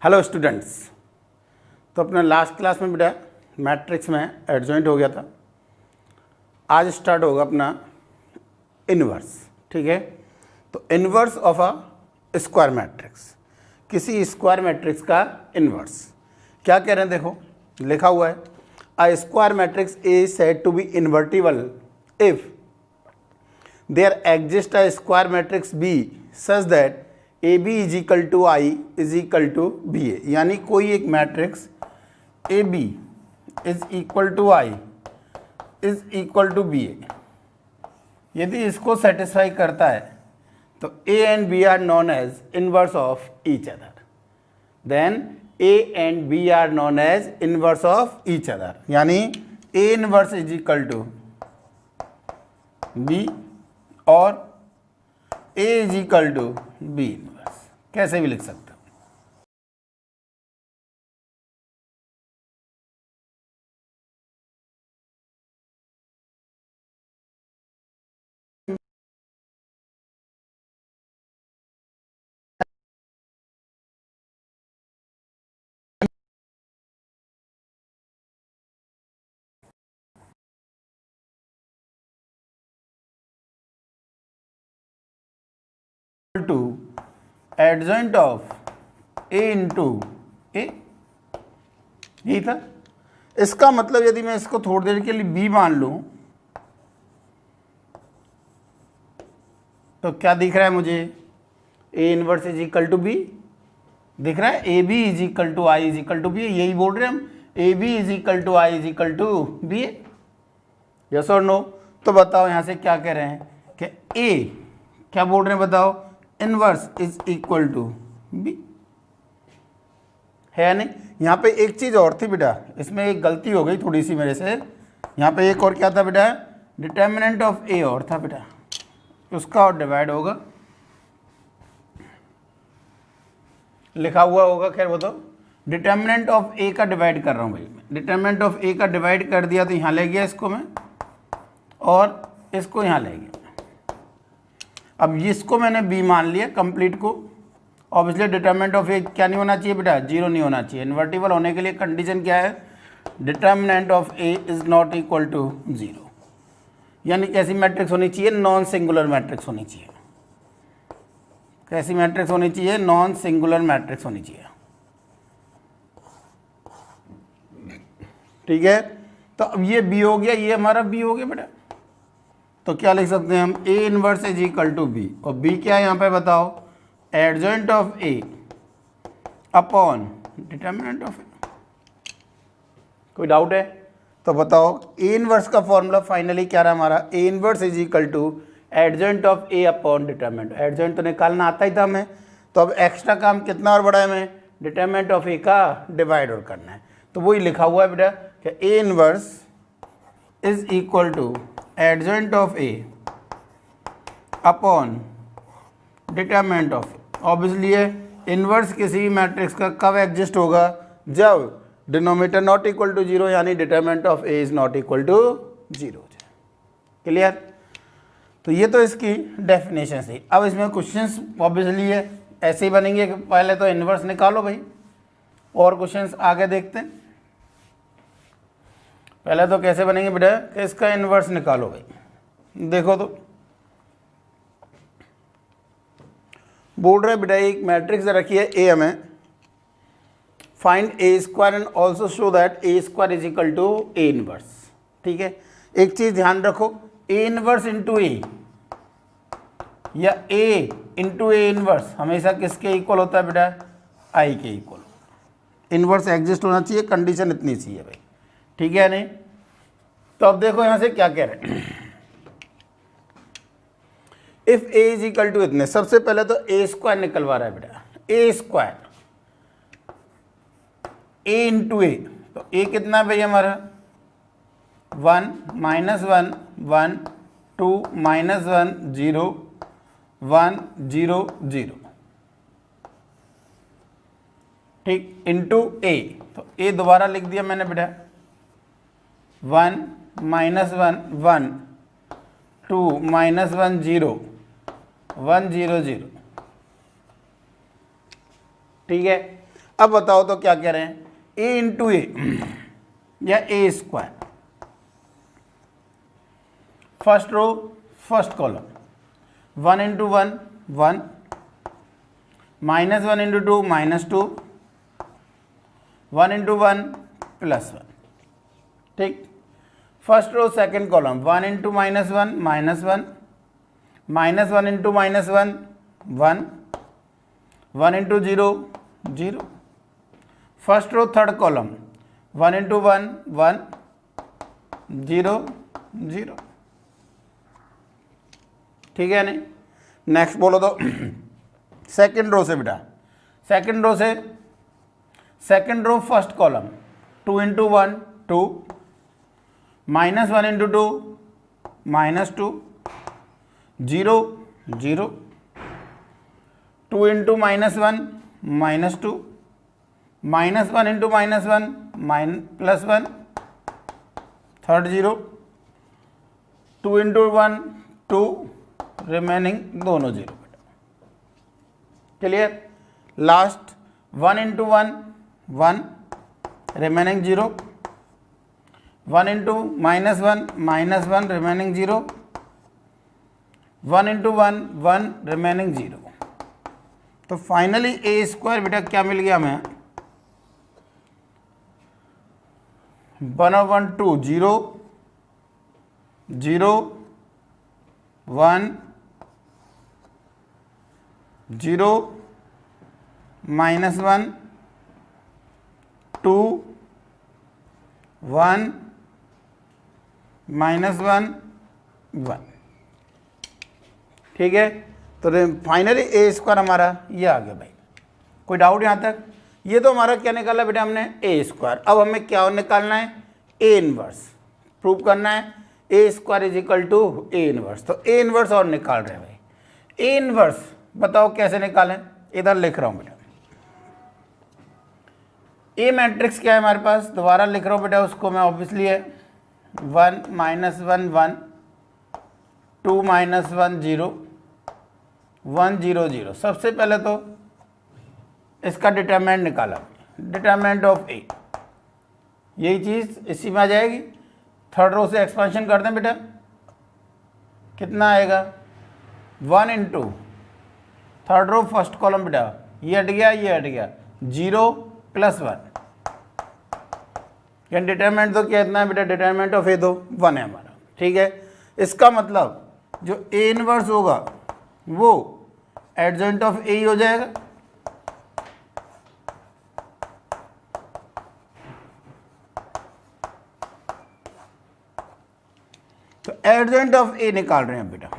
Hello students, तो अपने last class में बेटा मैट्रिक्स में एडजॉइंट हो गया था। आज स्टार्ट होगा अपना इनवर्स। ठीक है, तो inverse of a square matrix, किसी स्क्वायर मैट्रिक्स का इनवर्स। क्या कह रहे हैं, देखो लिखा हुआ है, a square matrix is said to be invertible if there exist a square matrix B such that A B is equal to I is equal to B A. यानी कोई एक matrix A B is equal to I is equal to B A, यदि इसको satisfy करता है तो A and B are known as inverse of each other. Then A and B are known as inverse of each other, यानी A inverse is equal to B और A is equal to B inverse, कैसे भी लिख सकते हो। To adjoint of A into A, यही था। इसका मतलब यदि मैं इसको थोड़ी देर के लिए बी मान लूं तो क्या दिख रहा है मुझे, A inverse is equal to B दिख रहा है, A B is equal to I is equal to B, यही बोल रहे हैं हम, A B is equal to I is equal to B A. Yes और नो? तो बताओ यहां से क्या कह रहे हैं कि ए क्या बोल रहे हैं, बताओ, inverse is equal to B है या नहीं। यहाँ पे एक चीज़ और थी बेटा, इसमें एक गलती हो गई थोड़ी सी मेरे से। यहाँ पे एक और क्या था बेटा, डिटर्मिनेंट ऑफ ए और था बेटा, उसका और डिवाइड होगा, लिखा हुआ होगा, खैर वो तो डिटर्मिनेंट ऑफ ए का डिवाइड कर रहा हूँ भाई। डिटर्मिनेंट ऑफ ए का डिवाइड कर दिया तो यहाँ ले गया इसको मैं और इसको यहाँ ले गया। अब इसको मैंने बी मान लिया कंप्लीट को। ऑब्वियसली डिटर्मिनेंट ऑफ ए क्या नहीं होना चाहिए बेटा, जीरो नहीं होना चाहिए। इन्वर्टिबल होने के लिए कंडीशन क्या है, determinant of A is not equal to zero. यानी कैसी मैट्रिक्स होनी चाहिए, नॉन सिंगुलर मैट्रिक्स होनी चाहिए। कैसी मैट्रिक्स होनी चाहिए, नॉन सिंगुलर मैट्रिक्स होनी चाहिए। ठीक है, तो अब ये बी हो गया, ये हमारा बी हो गया बेटा। तो क्या लिख सकते हैं हम, A inverse is equal to B, और बी क्या है यहाँ पे बताओ, adjoint of A upon determinant of A. कोई डाउट है तो बताओ। ए इनवर्स का फॉर्मूला फाइनली क्या रहा हमारा, A inverse is equal to adjoint of A upon determinant. Adjoint तो निकालना आता ही था हमें, तो अब एक्स्ट्रा काम कितना और बड़ा है हमें, डिटर्मिनेंट ऑफ ए का डिवाइड और करना है। तो वही लिखा हुआ है बेटा कि A inverse is equal to adjoint of A upon determinant of A. Obviously है इनवर्स किसी भी मैट्रिक्स का कब एग्जिस्ट होगा, जब denominator not equal to zero, यानी determinant of A is not equal to zero. Clear? तो ये तो इसकी डेफिनेशन थी। अब इसमें क्वेश्चंस ऑब्वियसली है ऐसे ही बनेंगे कि पहले तो इनवर्स निकालो भाई, और क्वेश्चंस आगे देखते हैं। पहले तो कैसे बनेंगे बेटा कि इसका इनवर्स निकालो भाई। देखो तो बोल रहे बेटा एक मैट्रिक्स रखी है ए, हमें find A square and also show that A square is equal to A inverse. ठीक है, एक चीज ध्यान रखो, ए इनवर्स इंटू ए या ए इंटू ए इनवर्स हमेशा किसके इक्वल होता है बेटा, आई के इक्वल। इनवर्स एग्जिस्ट होना चाहिए, कंडीशन इतनी चाहिए भाई। ठीक है नहीं? तो अब देखो यहां से क्या कह रहे हैं, if A is equal to इतने, सबसे पहले तो ए स्क्वायर निकलवा रहा है बेटा, ए स्क्वायर ए इंटू ए, तो ए कितना भाई हमारा 1 माइनस 1 1 2 माइनस 1 0 1 0 0। ठीक, इंटू ए, तो ए दोबारा लिख दिया मैंने बेटा, 1 माइनस 1 1 2 माइनस 1 0 1 0 0। ठीक है, अब बताओ तो क्या कह रहे हैं, ए इंटू ए या A square, first row first column, 1 into 1 1, -1 into 2 -2, 1 into 1 +1, ठीक। First row second column, 1 into -1 -1, -1 into -1 1, 1 into 0 0। First row third column, 1 into 1 1, 0 0, ठीक है नहीं। नेक्स्ट बोलो तो सेकेंड रो से बेटा, सेकेंड रो से, second row first column, 2 into 1 2, -1 into 2 -2, 0 0, 2 into -1 -2, -1 into -1 +1, third 0, 2 into 1 2, remaining दोनों 0। Clear. Last 1 into 1 1, remaining 0, 1 into -1 remaining 0, 1 into 1 1, remaining 0। तो फाइनली ए स्क्वायर बेटा क्या मिल गया हमें, 1/2 0 0 1 0 -1 2 1 -1 1, ठीक है। तो फाइनली ए स्क्वायर हमारा ये आ गया भाई। कोई डाउट यहाँ तक? ये तो हमारा क्या निकाला बेटा हमने, ए स्क्वायर। अब हमें क्या निकालना है, ए इनवर्स प्रूव करना है। A square is equal to A inverse. तो ए इनवर्स और निकाल रहे हैं भाई। ए इनवर्स बताओ कैसे निकालें, इधर लिख रहा हूँ बेटा। ए मैट्रिक्स क्या है हमारे पास, दोबारा लिख रहा हूँ बेटा उसको मैं, ऑब्वियसली है 1 -1 1, 2 -1 0, 1 0 0। सबसे पहले तो इसका डिटरमिनेंट निकाला, डिटरमिनेंट ऑफ ए, यही चीज़ इसी में आ जाएगी। थर्ड रो से एक्सपेंशन कर दें बेटा, कितना आएगा, 1 into third row first column बेटा, ये हट गया ये हट गया, 0 + 1। यानी डिटरमिनेंट तो क्या इतना है बेटा, डिटरमिनेंट ऑफ ए तो 1 है हमारा, ठीक है। इसका मतलब जो ए इनवर्स होगा वो एडजॉइंट ऑफ ए ही हो जाएगा। तो एडजॉइंट ऑफ ए निकाल रहे हैं बेटा।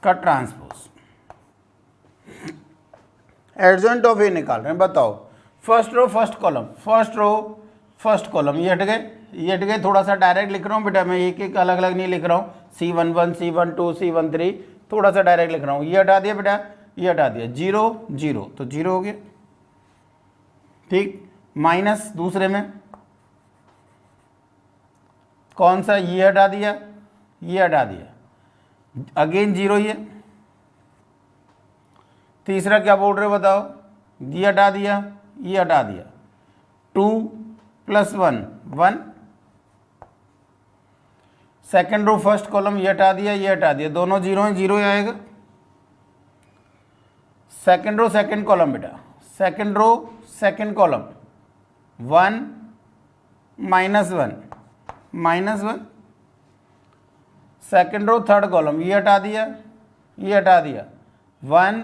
का ट्रांसपोज एडजॉइंट ऑफ ए निकाल रहे हैं। बताओ first row first column, first row first column ये हट गए, थोड़ा सा डायरेक्ट लिख रहा हूँ बेटा मैं, एक एक अलग अलग नहीं लिख रहा हूँ। C11 C12 C13 थोड़ा सा डायरेक्ट लिख रहा हूँ। ये हटा दिया बेटा, ये हटा दिया, 0 0 तो 0 हो गया, ठीक। माइनस दूसरे में कौन सा, ये हटा दिया ये हटा दिया, अगेन 0 ये। तीसरा क्या बोल रहे हो बताओ, ये हटा दिया ये हटा दिया, 2 + 1 1। सेकेंड रो फर्स्ट कॉलम ये हटा दिया ये हटा दिया, दोनों 0 हैं, 0 आएगा। सेकेंड रो सेकेंड कॉलम बेटा, second row second column, 1 -1 -1। Second row third column ये हटा दिया ये हटा दिया, 0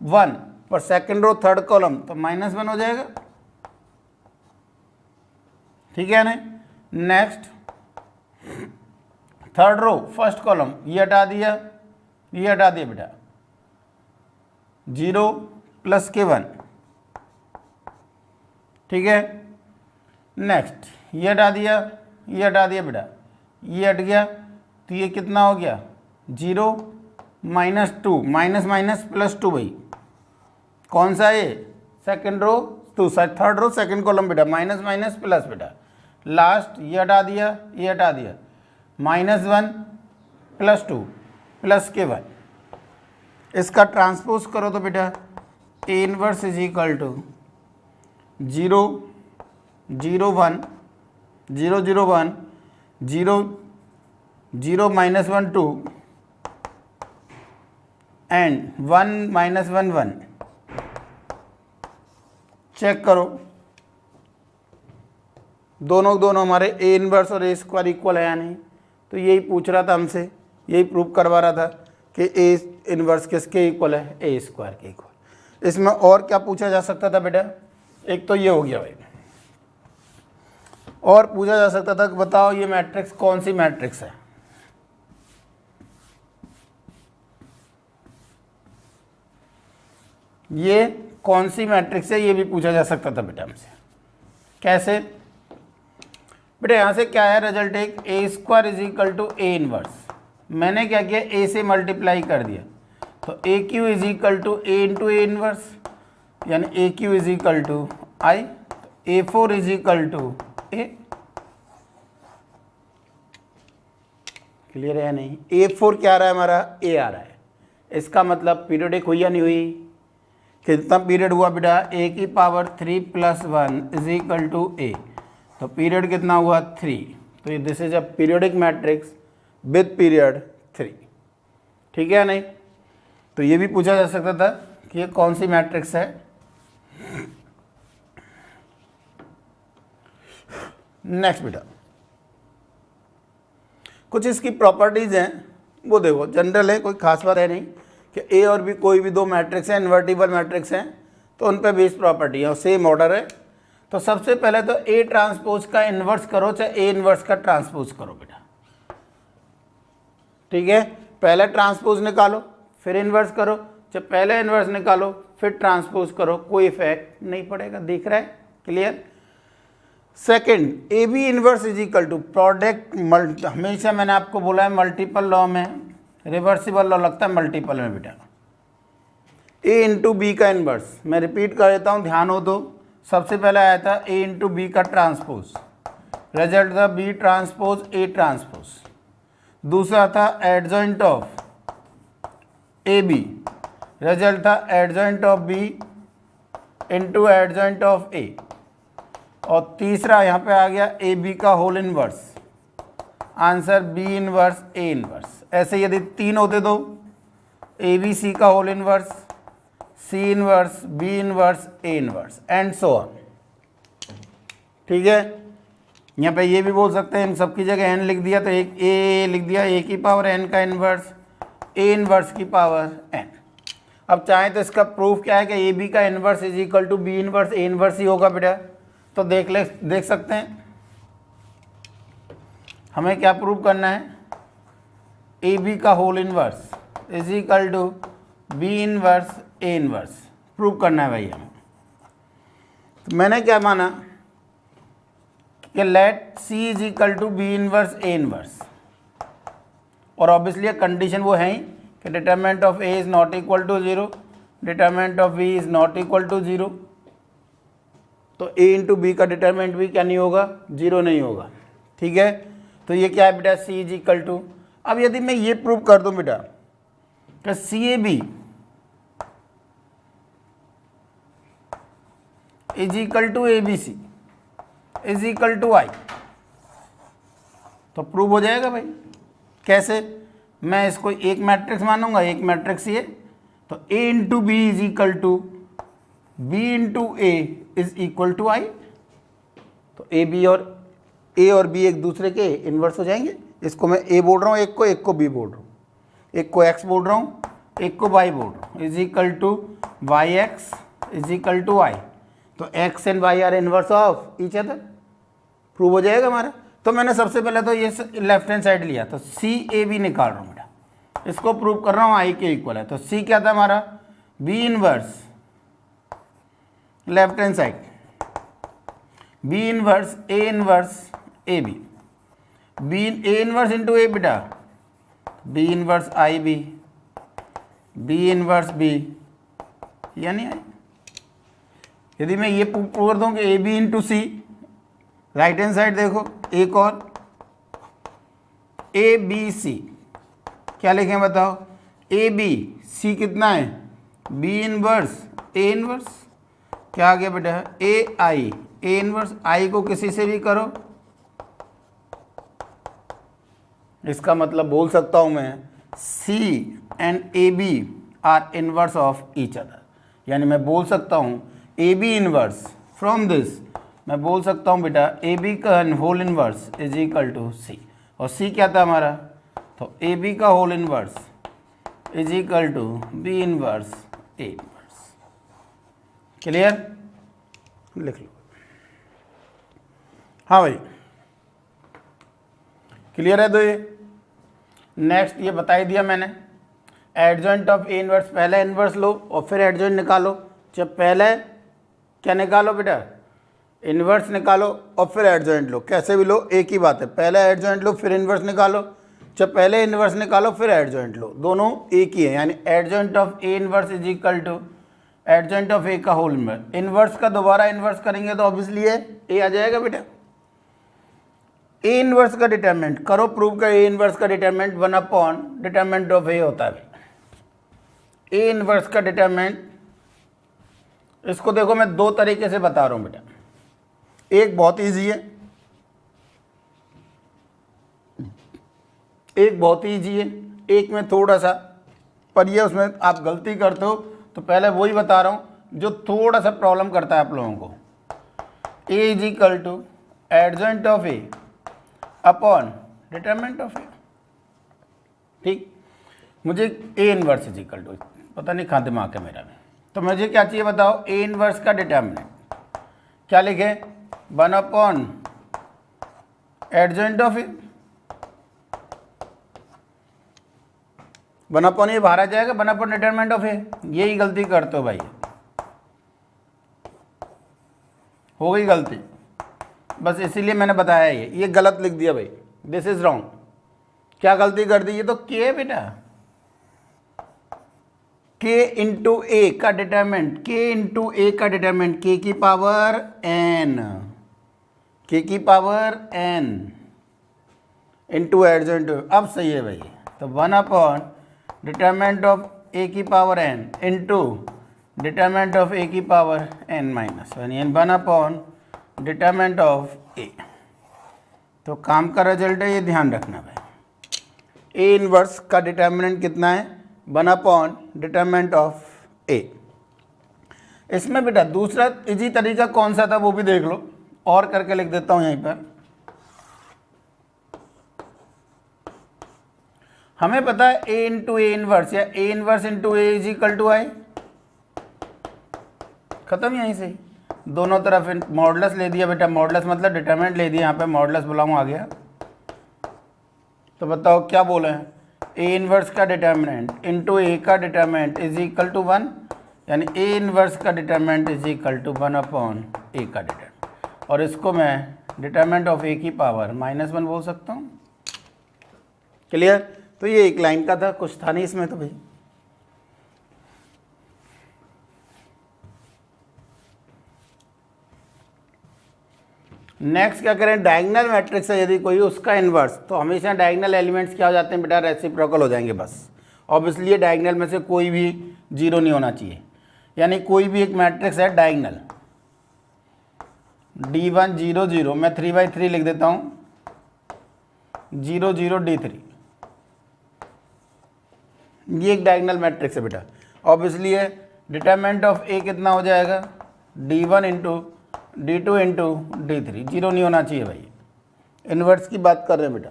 1 पर सेकेंड रो थर्ड कॉलम तो -1 हो जाएगा, ठीक है ना। Next third row first column ये हटा दिया ये हटा दिया बेटा, 0 + 1, ठीक है। नेक्स्ट ये हटा दिया ये हटा दिया बेटा, ये हट गया तो ये कितना हो गया, 0 -2 -+ 2 भाई, कौन सा ये, सेकेंड रो तो थर्ड रो सेकेंड कॉलम बेटा, -+ बेटा। लास्ट ये हटा दिया ये हटा दिया, -1 +2 प्लस के वाई, इसका ट्रांसपोज करो तो बेटा A inverse is equal to 0 0 1 0 0 1 0 0 -1 2 and 1 -1 1। Check करो दोनों हमारे ए इनवर्स और ए स्क्वायर इक्वल है या नहीं। तो यही पूछ रहा था हमसे, यही प्रूव करवा रहा था कि ए इनवर्स किसके इक्वल है, ए स्क्वायर के इक्वल। इसमें और क्या पूछा जा सकता था बेटा, एक तो ये हो गया भाई, और पूछा जा सकता था कि बताओ ये मैट्रिक्स कौन सी मैट्रिक्स है। ये कौन सी मैट्रिक्स है, ये भी पूछा जा सकता था बेटा हमसे। कैसे बेटा, यहाँ से क्या है रिजल्ट, एक A square is equal to A inverse, मैंने क्या किया ए से मल्टीप्लाई कर दिया, तो A Q is equal to A into A inverse, यानी A Q is equal to I, A four is equal to A. Clear है या नहीं, ए फोर क्या आ रहा है हमारा, ए आ रहा है। इसका मतलब पीरियडिक हुई या नहीं हुई, कितना पीरियड हुआ बेटा, ए की पावर 3 + 1 इज इक्वल टू ए, तो पीरियड कितना हुआ 3। तो this is a periodic matrix with period 3। ठीक है या नहीं। तो ये भी पूछा जा सकता था कि ये कौन सी मैट्रिक्स है। नेक्स्ट बेटा, कुछ इसकी प्रॉपर्टीज हैं, वो देखो जनरल है, कोई खास बात है नहीं कि ए और बी कोई भी दो मैट्रिक्स हैं, इन्वर्टिबल मैट्रिक्स हैं, तो उन पे बेस प्रॉपर्टी है और सेम ऑर्डर है। तो सबसे पहले तो ए ट्रांसपोज का इन्वर्स करो, चाहे ए इन्वर्स का ट्रांसपोज करो बेटा। ठीक है, पहले ट्रांसपोज निकालो फिर इन्वर्स करो, चाहे पहले इन्वर्स निकालो फिर ट्रांसपोज करो, कोई इफेक्ट नहीं पड़ेगा। दिख रहा है, clear. Second, A B inverse is equal to product, हमेशा मैंने आपको बोला है मल्टीपल लॉ में रिवर्सिबल लॉ लगता है मल्टीपल में बेटा। ए इंटू बी का इनवर्स, मैं रिपीट कर देता हूँ, ध्यान हो तो। सबसे पहले आया था ए इंटू बी का ट्रांसपोज, रिजल्ट था बी ट्रांसपोज ए ट्रांसपोज। दूसरा था adjoint of A B, result था adjoint of B into adjoint of A. और तीसरा यहाँ पे आ गया ए बी का whole inverse, answer B inverse A inverse. ऐसे यदि तीन होते तो ए बी सी का whole inverse, C inverse B inverse A inverse and so on. ठीक है, यहाँ पे ये भी बोल सकते हैं, इन सबकी जगह एन लिख दिया तो एक ए लिख दिया, ए की पावर एन का इनवर्स, ए इनवर्स की पावर एन। अब चाहे तो इसका प्रूफ क्या है कि ए बी का inverse is equal to B inverse A inverse ही होगा बेटा। तो देख सकते हैं, हमें क्या प्रूव करना है, ए बी का whole inverse is equal to B inverse A inverse prove करना है भाई हमें। तो मैंने क्या माना कि let C is equal to B inverse A inverse, और ऑब्वियसली कंडीशन वो है ही कि determinant of A is not equal to 0, determinant of B is not equal to 0। तो ए इंटू बी का डिटरमिनेंट भी क्या नहीं होगा, 0 नहीं होगा। ठीक है, तो ये क्या है बेटा, सी इज इक्वल टू। अब यदि मैं ये प्रूव कर दूं बेटा कि C A B is equal to A B C is equal to I, तो प्रूव हो जाएगा भाई। कैसे, मैं इसको एक मैट्रिक्स मानूंगा, एक मैट्रिक्स ये, तो A into B is equal to B into A is equal to I. तो ए बी और ए और बी एक दूसरे के इन्वर्स हो जाएंगे। इसको मैं ए बोल रहा हूँ, एक को बी बोल रहा हूँ, एक को एक्स बोल रहा हूँ, एक को वाई बोल रहा हूँ, is equal to Y X is equal to I. तो X and Y are inverse of each other, prove हो जाएगा हमारा। तो मैंने सबसे पहले तो ये लेफ्ट हैंड साइड लिया, तो सी ए बी निकाल रहा हूँ बेटा, इसको प्रूव कर रहा हूँ आई के इक्वल है। तो सी क्या था हमारा, B inverse left hand side, B inverse A inverse A B, B A inverse into A बेटा, B inverse I B, B inverse B, यानी आई। यदि मैं ये प्रूव कर दूं कि A B into C, right hand side देखो एक और, ए बी सी क्या लिखें बताओ, ए बी, सी कितना है बी इनवर्स ए इनवर्स, क्या आ गया बेटा ए आई, ए इनवर्स आई को किसी से भी करो, इसका मतलब बोल सकता हूं मैं C and A B are inverse of each other, यानी मैं बोल सकता हूं A B inverse from this, मैं बोल सकता हूं बेटा ए बी का whole inverse is equal to C, और सी क्या था हमारा, तो ए बी का whole inverse is equal to B inverse A inverse. Clear, लिख लो। हाँ भाई क्लियर है। तो ये नेक्स्ट ये बता ही दिया मैंने, एडजॉइंट ऑफ ए इनवर्स, पहले इनवर्स लो और फिर एडजॉइंट निकालो। जब पहले क्या निकालो बेटा, इनवर्स निकालो और फिर एडजॉइंट लो, कैसे भी लो एक ही बात है, पहले एडजॉइंट लो फिर इनवर्स निकालो, जब पहले इनवर्स निकालो फिर एडजॉइंट लो, दोनों एक ही है, यानी adjoint of A inverse is equal to adjoint of A का होल इनवर्स। इनवर्स का दोबारा इनवर्स करेंगे तो ऑब्वियसली ए आ जाएगा बेटा। ए इनवर्स का डिटरमिनेंट करो, प्रूव कर, ए इनवर्स का डिटरमिनेंट 1 डिटरमिनेंट ऑफ ए होता है। ए इनवर्स का डिटरमिनेंट, इसको देखो मैं दो तरीके से बता रहा हूं बेटा, एक बहुत इजी है, एक बहुत इजी है, एक में थोड़ा सा, पर ये उसमें आप गलती करते हो, तो पहले वही बता रहा हूं जो थोड़ा सा प्रॉब्लम करता है आप लोगों को। A is equal to adjoint of A upon determinant of A, ठीक। मुझे A inverse is equal to, पता नहीं कहाँ दिमाग है मेरा में, तो मुझे क्या चाहिए बताओ, ए इनवर्स का डिटरमिनेंट क्या लिखे, 1 upon adjoint of A, 1 upon ये बाहर आ जाएगा, 1 अपॉन डिटरमिनेंट ऑफ ए, यही गलती करते हो भाई, हो गई गलती, बस इसीलिए मैंने बताया ये गलत लिख दिया भाई, दिस इज रॉन्ग। क्या गलती कर दी, ये तो के बेटा, के इंटू ए का डिटरमिनेंट, के इंटू ए का डिटरमिनेंट के की पावर एन, के की पावर एन इंटू एडजॉइंट, अब सही है भाई, तो 1 अपॉन डिटरमिनेंट ऑफ ए की power N into determinant of A की पावर एन माइनस 1, यानी 1 अपॉन डिटरमिनेंट ऑफ ए। तो काम का रिजल्ट है, ये ध्यान रखना भाई, ए इनवर्स का डिटरमिनेंट कितना है, 1 अपॉन डिटरमिनेंट ऑफ ए। इसमें बेटा दूसरा इजी तरीका कौन सा था वो भी देख लो, और करके लिख देता हूं यहीं पर। हमें पता है ए इंटू ए इनवर्स या A inverse into A is equal to I, खत्म यहीं से, दोनों तरफ मॉडुलस ले दिया बेटा, मॉडुलस मतलब डिटरमिनेंट ले दिया, यहाँ पे मॉडुलस बुलाऊं आ गया। तो बताओ क्या बोले हैं, ए इनवर्स का डिटरमिनेंट इंटू ए का डिटरमिनेंट इज इक्वल टू 1, यानी ए इनवर्स का determinant is equal to 1 upon A का डिटरमिनेंट, और इसको मैं डिटरमिनेंट ऑफ ए की पावर -1 बोल सकता हूँ। क्लियर, तो ये एक लाइन का था, कुछ था नहीं इसमें तो भाई। नेक्स्ट क्या करें, डायगोनल मैट्रिक्स है यदि कोई, उसका इन्वर्स, तो हमेशा डायगोनल एलिमेंट्स क्या हो जाते हैं बेटा, रेसिप्रोकल हो जाएंगे बस। ऑब्वियसली ये डायगोनल में से कोई भी 0 नहीं होना चाहिए, यानी कोई भी एक मैट्रिक्स है डायगोनल D1 0 0, मैं 3/3 लिख देता हूँ, 0 0 D3, ये एक डायगोनल मैट्रिक्स है बेटा। ऑब्वियसली है डिटरमिनेंट ऑफ ए कितना हो जाएगा, D1 into D2 into D3, 0 नहीं होना चाहिए भाई, इन्वर्स की बात कर रहे हैं बेटा।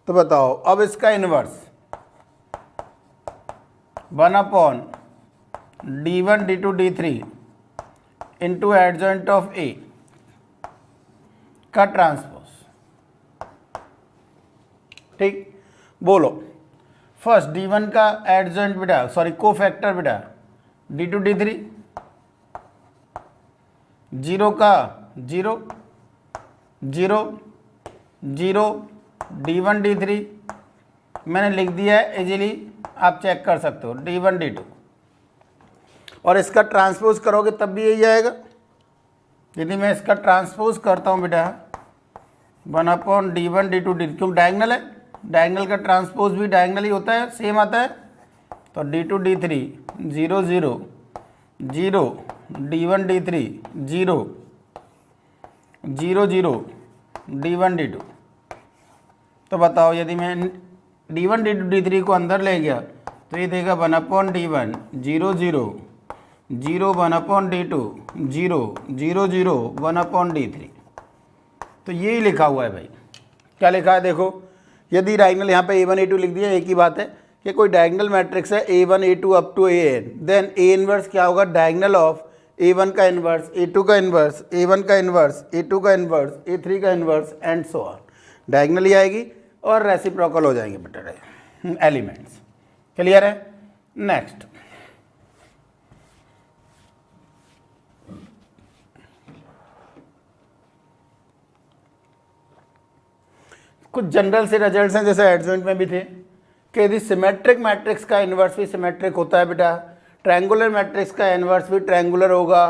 तो बताओ अब इसका inverse 1 upon D1 D2 D3 into adjoint of A का ट्रांसपोज, ठीक। बोलो फर्स्ट D1 का एडजॉइंट बेटा, सॉरी कोफैक्टर बेटा D2 D3, 0 का 0 0 0 D1 D3 मैंने लिख दिया है इजीली, आप चेक कर सकते हो D1 D2, और इसका ट्रांसपोज करोगे तब भी यही आएगा। यदि मैं इसका ट्रांसपोज करता हूँ बेटा 1 अपॉन D1 D2 D3, क्यों डायगोनल है, डायगनल का ट्रांसपोज भी डायगनल ही होता है, सेम आता है। तो D2 D3 0 0 0, D1 D3 0 0 0, D1 D2। तो बताओ यदि मैं D1 D2 D3 को अंदर ले गया तो ये देगा 1/D1 0 0 0 1/D2 0 0 0 1/D3। तो यही लिखा हुआ है भाई। क्या लिखा है देखो, यदि डायगनल यहाँ पे A1 A2 लिख दिया, एक ही बात है कि कोई डायगनल मैट्रिक्स है A1 A2 up to AN, then A inverse क्या होगा, डायगनल ऑफ A1 का इनवर्स, A2 का इनवर्स, A1 का इनवर्स, A2 का इनवर्स, A3 का inverse and so on. Diagonal ही आएगी और रेसिप्रोकल हो जाएंगे बेटा एलिमेंट्स। क्लियर है? नेक्स्ट, कुछ जनरल से रिजल्ट्स हैं जैसे एडजॉइंट में भी थे कि यदि सिमेट्रिक मैट्रिक्स का इन्वर्स भी सिमेट्रिक होता है बेटा, ट्रायंगुलर मैट्रिक्स का इन्वर्स भी ट्रायंगुलर होगा,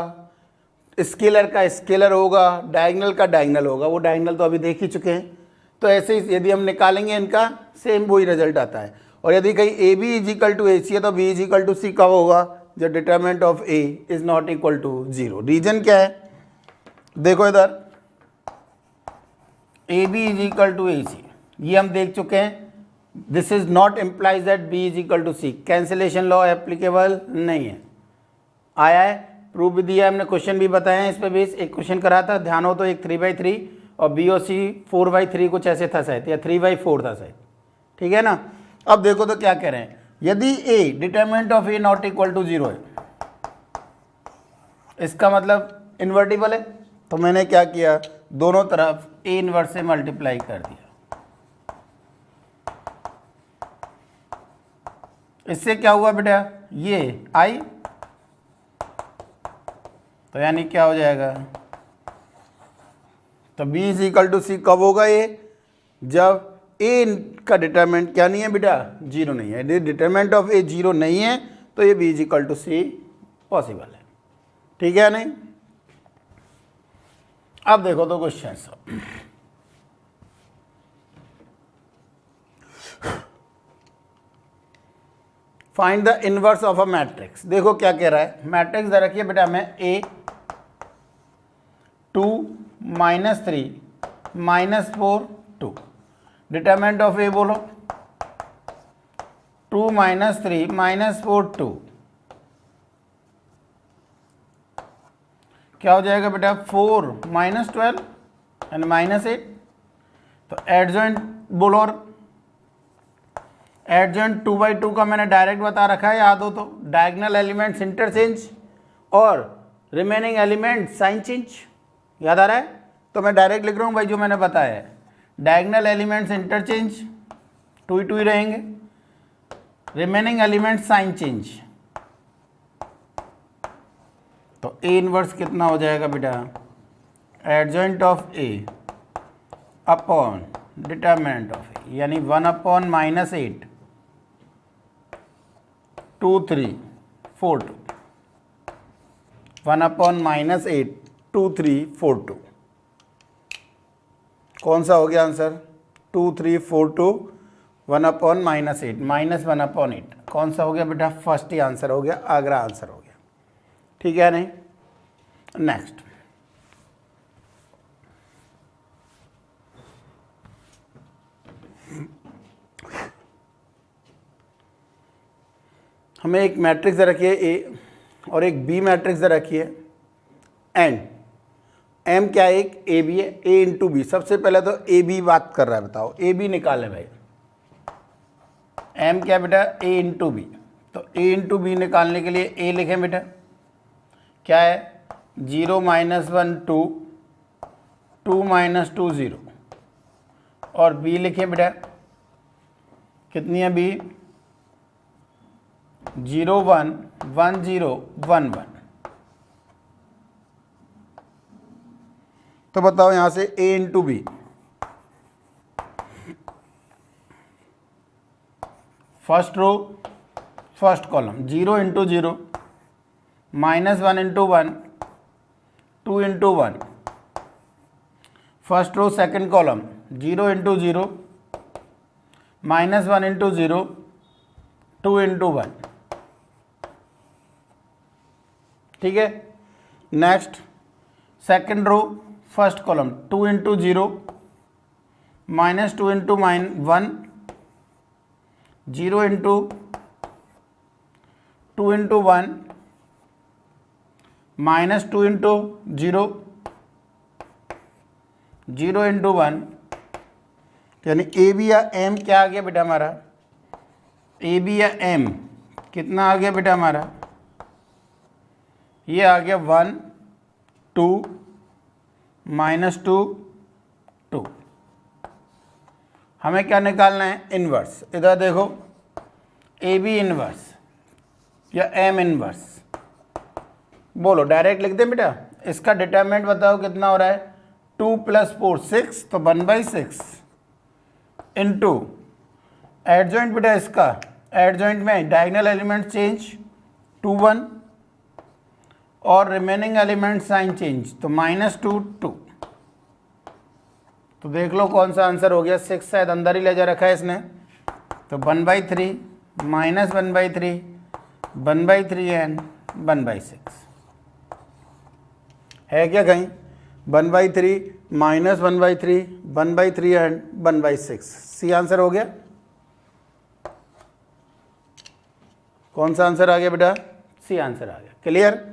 स्केलर का स्केलर होगा, डायगनल का डायगनल होगा। वो डायगनल तो अभी देख ही चुके हैं। तो ऐसे ही यदि हम निकालेंगे इनका सेम वही रिजल्ट आता है। और यदि कहीं A B is equal to A C है तो B is equal to C कब होगा, जब determinant of A is not equal to 0। Reason क्या है देखो इधर, A B is equal to A C, ये हम देख चुके हैं। This is not implies that B is equal to C, cancellation law applicable नहीं है। आया है, प्रूफ भी दिया है हमने, क्वेश्चन भी बताए हैं इस पे बेस। एक क्वेश्चन करा था, ध्यान हो तो, एक 3/3 और बी और सी 4/3 कुछ ऐसे था शायद, या 3/4 था शायद, ठीक है ना। अब देखो तो क्या कह रहे हैं, यदि A determinant of A not equal to 0 है, इसका मतलब इन्वर्टिबल है। तो मैंने क्या किया, दोनों तरफ ए इनवर्स से मल्टीप्लाई कर दिया। इससे क्या हुआ बेटा, ये आई, तो यानी क्या हो जाएगा, तो b is equal to C कब होगा ये, जब a का डिटरमिनेंट क्या नहीं है बेटा, 0 नहीं है। यदि डिटरमिनेंट ऑफ a 0 नहीं है तो ये b is equal to C possible है, ठीक है नहीं। अब देखो तो question, find the inverse of a matrix. देखो क्या कह रहा है, मैट्रिक्स दे रखिए बेटा मैं A 2 -3 -4 2, डिटरमिनेंट ऑफ A बोलो 2 -3 -4 2, क्या हो जाएगा बेटा 4 -12 यानी -8। तो एडजॉइंट बोलो, और एडजॉइंट 2/2 का मैंने डायरेक्ट बता रखा है, याद हो तो, डायगनल एलिमेंट्स इंटरचेंज और रिमेनिंग एलिमेंट साइन चेंज, याद आ रहा है। तो मैं डायरेक्ट लिख रहा हूँ भाई जो मैंने बताया है, डायगनल एलिमेंट्स इंटरचेंज 2 ही 2 ही रहेंगे, रिमेनिंग एलिमेंट साइन चेंज। तो ए इनवर्स कितना हो जाएगा बेटा, adjoint of A upon determinant of A, यानी 1/-8 2 3 4 2, 1/-8 2 3 4 2। कौन सा हो गया आंसर, 2 3 4 2 1/-8 -1/8, कौन सा हो गया बेटा, फर्स्ट ही आंसर हो गया, अगला आंसर हो गया, ठीक है नहीं। नेक्स्ट, हमें एक मैट्रिक्स दे रखी है ए और एक बी मैट्रिक्स दे रखी है, एंड एम क्या है, एक ए बी है, ए इंटू बी। सबसे पहले तो ए बी बात कर रहा है, बताओ ए बी निकालें भाई। एम क्या बेटा, ए इंटू बी। तो ए इंटू बी निकालने के लिए ए लिखें बेटा, क्या है 0 -1 2 2 -2 0, और बी लिखें बेटा, कितनी है बी, 0 1 1 0 1 1। तो बताओ यहां से a into B, first row first column 0 into 0 -1 into 1 2 into 1, first row second column 0 into 0 -1 into 0, 2 into 1, ठीक है। Next second row first column 2 into 0, -2 into -1, 0 into 2 into 1, -2 into 0, 0 into 1, यानी ए बी या M क्या आ गया बेटा हमारा, A B या एम कितना आ गया बेटा हमारा, ये आ गया 1 2 -2 2। हमें क्या निकालना है, इन्वर्स। इधर देखो ए बी इन्वर्स या एम इन्वर्स, बोलो डायरेक्ट लिख दें बेटा। इसका डिटरमिनेंट बताओ कितना हो रहा है, 2 + 4 6, तो 1/6 इंटू एडजॉइंट बेटा, इसका एडजॉइंट में डायगोनल एलिमेंट चेंज 2 1 और रिमेनिंग एलिमेंट साइन चेंज, तो -2 2। तो देख लो कौन सा आंसर हो गया, 6 शायद अंदर ही ले जा रखा है इसने, तो 1/3 -1/3 1/3 एंड 1/6 है क्या कहीं, 1/3 -1/3 1/3 एंड 1/6, सी आंसर हो गया। कौन सा आंसर आ गया बेटा, सी आंसर आ गया। क्लियर।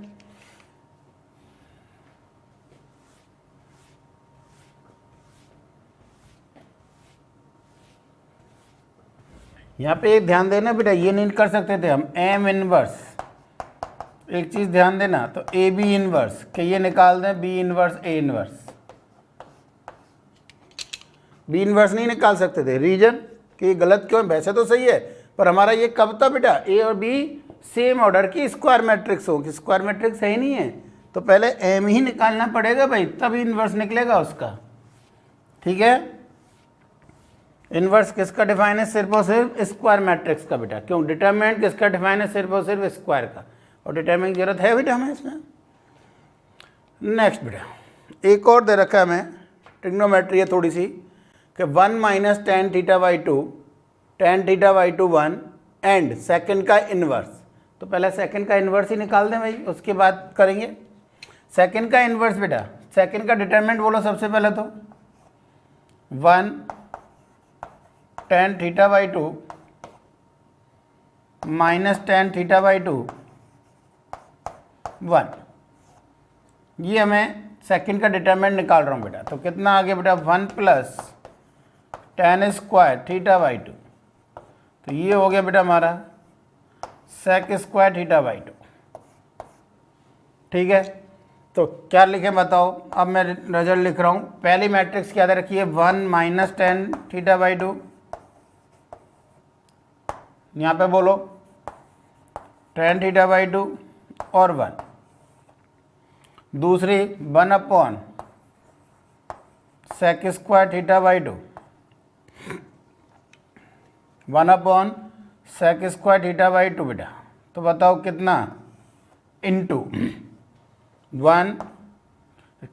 यहाँ पे एक ध्यान देना बेटा, ये नहीं कर सकते थे हम एम इनवर्स, एक चीज ध्यान देना, तो ए बी इनवर्स कि ये निकाल दें B inverse A inverse, B inverse नहीं निकाल सकते थे। रीजन कि ये गलत क्यों है, वैसे तो सही है पर हमारा ये कब था बेटा, ए और बी सेम ऑर्डर की स्क्वायर मैट्रिक्स हो, कि स्क्वायर मैट्रिक्स है ही नहीं है, तो पहले एम ही निकालना पड़ेगा भाई, तब इनवर्स निकलेगा उसका, ठीक है। इनवर्स किसका डिफाइन है, सिर्फ और सिर्फ स्क्वायर मैट्रिक्स का बेटा, क्यों, डिटरमिनेंट किसका डिफाइन है, सिर्फ और सिर्फ स्क्वायर का, और डिटरमिनेंट की जरूरत है बेटा हमें इसमें। नेक्स्ट बेटा एक और दे रखा है हमें, ट्रिग्नोमेट्री है थोड़ी सी, कि 1 - tan θ/2 tan θ/2 1 एंड सेकंड का इन्वर्स, तो पहले सेकंड का इन्वर्स ही निकाल दें भाई, उसके बाद करेंगे सेकंड का इन्वर्स। बेटा सेकंड का डिटरमिनेंट बोलो सबसे पहले, तो 1 tan θ/2 -tan θ/2 1, ये हमें सेकंड का डिटरमिनेंट निकाल रहा हूँ बेटा, तो कितना आ गया बेटा, 1 + tan² θ/2, तो ये हो गया बेटा हमारा sec² θ/2, ठीक है। तो क्या लिखें बताओ, अब मैं रिजल्ट लिख रहा हूँ। पहली मैट्रिक्स क्या दे रखी है, 1 - tan θ/2, यहाँ पे बोलो tan θ/2 और 1, दूसरी 1/sec² θ/2, 1/sec² θ/2 बेटा, तो बताओ कितना, इंटू 1,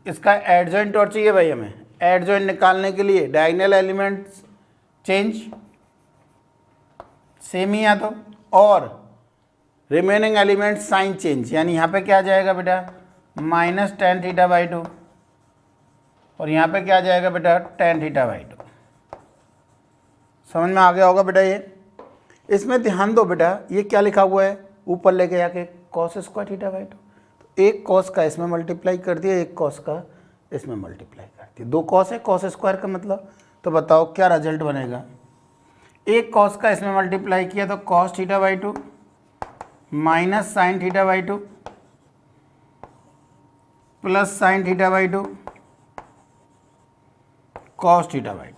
इसका एडजॉइंट और चाहिए भाई हमें, एडजॉइंट निकालने के लिए डायगोनल एलिमेंट्स चेंज सेम ही है, तो और रिमेनिंग एलिमेंट साइन चेंज, यानी यहाँ पे क्या आ जाएगा बेटा, -tan θ/2 और यहाँ पे क्या आ जाएगा बेटा, tan θ/2। समझ में आ गया होगा बेटा ये। इसमें ध्यान दो बेटा, ये क्या लिखा हुआ है, ऊपर लेके जाके cos² θ/2, तो एक cos का इसमें मल्टीप्लाई कर दिया, एक cos का इसमें मल्टीप्लाई कर दिया, 2 cos है, cos² का मतलब, तो बताओ क्या रिजल्ट बनेगा, एक cos का इसमें मल्टीप्लाई किया तो cos θ/2 minus sin θ/2 plus sin θ/2 cos θ/2,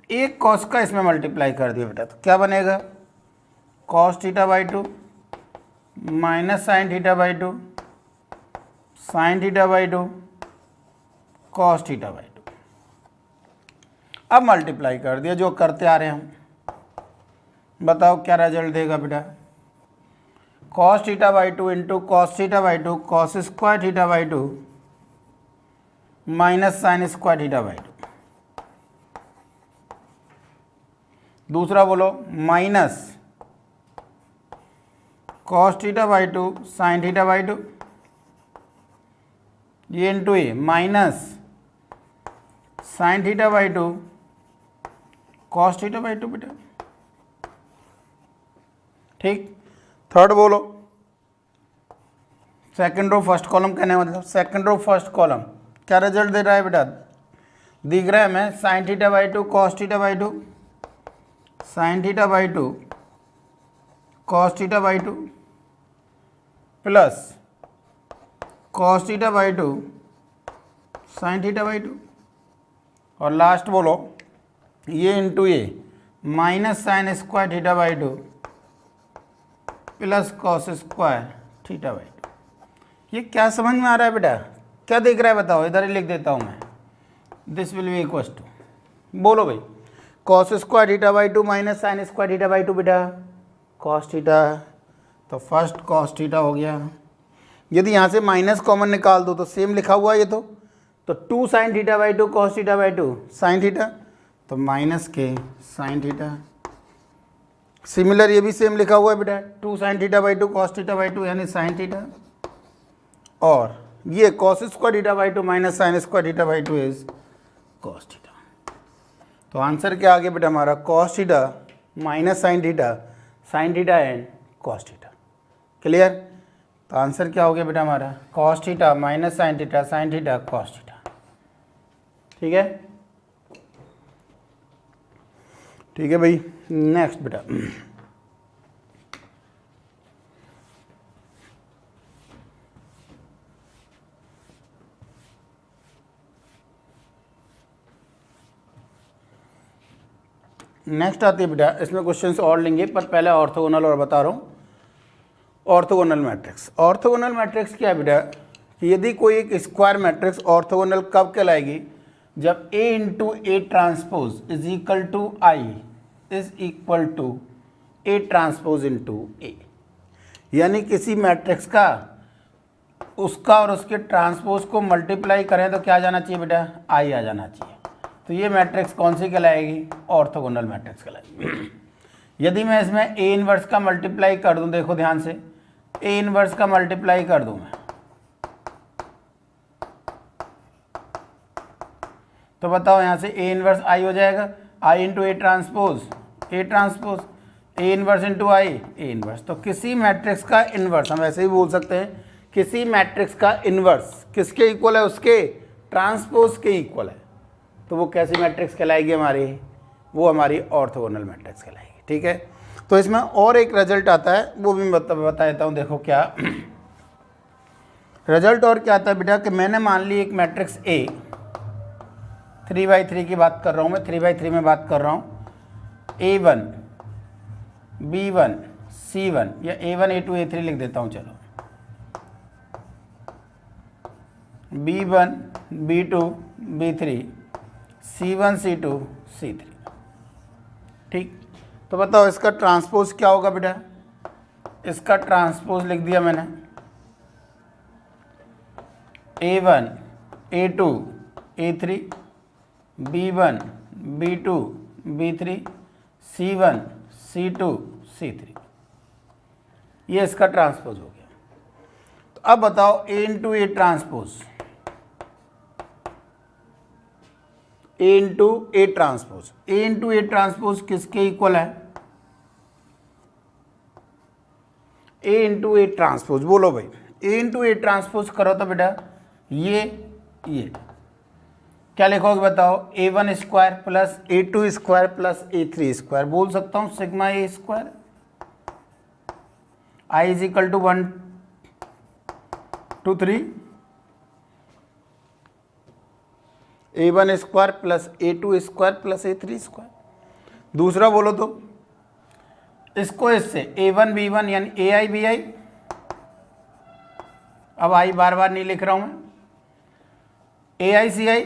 एक cos का इसमें मल्टीप्लाई कर दिया बेटा, तो क्या बनेगा, cos θ/2 minus sin θ/2 sin θ/2 cos θ/2। अब मल्टीप्लाई कर दिया जो करते आ रहे हैं हम, बताओ क्या रिजल्ट देगा बेटा, cos θ/2 into cos θ/2 cos² θ/2 minus sin² θ/2, दूसरा बोलो minus cos theta by two sine theta by two, ये into A minus sine theta by two cos theta by two बेटा। ठीक, थर्ड बोलो सेकंड रो फर्स्ट कॉलम कहने मतलब second row first column क्या result दे रहा है बेटा, दिख रहा है हमें sign theta by two cos theta by two, sine theta by two cos theta by two plus cos theta by two sine theta by to, और लास्ट बोलो ये इंटू ये minus sine square theta by two plus cos square theta by two. ये क्या समझ में आ रहा है बेटा, क्या देख रहा है बताओ, इधर ही लिख देता हूँ मैं, this will be equals to, बोलो भाई cos square theta by two minus sine square theta by two बेटा कॉस थीटा, तो फर्स्ट कॉस थीटा हो गया। यदि यहाँ से माइनस कॉमन निकाल दो तो सेम लिखा हुआ है ये तो two sine theta by two cos theta by two sine theta, तो माइनस के साइन थीटा। सिमिलर ये भी सेम लिखा हुआ है बेटा two sine theta by two cos theta by two यानी साइन थीटा, और ये cos square theta by two minus sine square theta by two is cos theta. तो आंसर क्या आ गया बेटा हमारा cos theta minus sine theta and cos theta. Clear, तो आंसर क्या हो गया बेटा हमारा cos theta minus sine theta cos theta. ठीक है, ठीक है भाई, नेक्स्ट बेटा नेक्स्ट आती है बेटा, इसमें क्वेश्चंस और लेंगे पर पहले ऑर्थोगोनल और बता रहा हूँ। ऑर्थोगोनल मैट्रिक्स, ऑर्थोगोनल मैट्रिक्स क्या है बेटा कि यदि कोई एक स्क्वायर मैट्रिक्स ऑर्थोगोनल कब कहलाएगी, जब A into A transpose is equal to I is equal to A transpose into A, यानी किसी मैट्रिक्स का उसका और उसके ट्रांसपोज को मल्टीप्लाई करें तो क्या आ जाना चाहिए बेटा आई आ जाना चाहिए। तो ये मैट्रिक्स कौन सी कहलाएगी ऑर्थोगोनल मैट्रिक्स कहलाएगी। यदि मैं इसमें ए इनवर्स का मल्टीप्लाई कर दूं, देखो ध्यान से ए इनवर्स का मल्टीप्लाई कर दूं मैं, तो बताओ यहाँ से ए इनवर्स आई हो जाएगा I into A transpose A inverse into I A inverse. तो किसी मैट्रिक्स का इनवर्स, हम ऐसे ही बोल सकते हैं किसी मैट्रिक्स का इनवर्स किसके इक्वल है, उसके ट्रांसपोज के इक्वल है, तो वो कैसी मैट्रिक्स कहलाएगी हमारी, वो हमारी ऑर्थोगोनल मैट्रिक्स कहलाएगी। ठीक है, तो इसमें और एक रिजल्ट आता है वो भी बता देता हूँ। देखो क्या रिजल्ट और क्या आता है बेटा कि मैंने मान ली एक मैट्रिक्स ए 3/3 की बात कर रहा हूँ मैं, 3/3 में बात कर रहा हूँ, A1 B1 C1 या A1 A2 A3 लिख देता हूँ, चलो B1 B2 B3 C1 C2 C3। ठीक, तो बताओ इसका ट्रांसपोज क्या होगा बेटा, इसका ट्रांसपोज लिख दिया मैंने A1 A2 A3 B1 B2 B3 C1 C2 C3, ये इसका ट्रांसपोज हो गया। तो अब बताओ A into A transpose, A into A transpose किसके इक्वल है, ए इंटू ए ट्रांसपोज, बोलो भाई ए इंटू ए ट्रांसपोज करो तो बेटा ये क्या लिखोगे बताओ A1 square plus A2 square plus A3 square, बोल सकता हूँ sigma A square I is equal to 1 2 3 A1 square plus A2 square plus A3 square. दूसरा बोलो तो इसको इससे A1 B1 यानी AI BI, अब आई बार बार नहीं लिख रहा हूं मैं, AI CI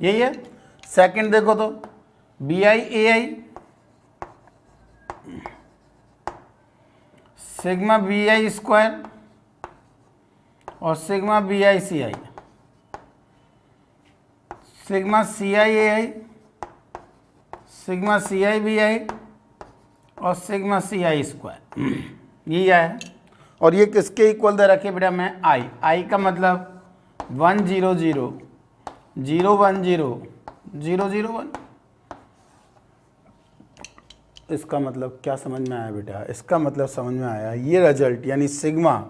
यही है। सेकंड देखो तो BI AI sigma BI square और sigma BI CI, sigma C I A I, sigma C I B I और सिग्मा सी आई स्क्वायर, यही है। और ये किसके इक्वल दे रखे बेटा मैं आई, आई का मतलब 1 0 0 0 1 0 0 0 1। इसका मतलब क्या समझ में आया बेटा? इसका मतलब समझ में आया, ये रिजल्ट यानी sigma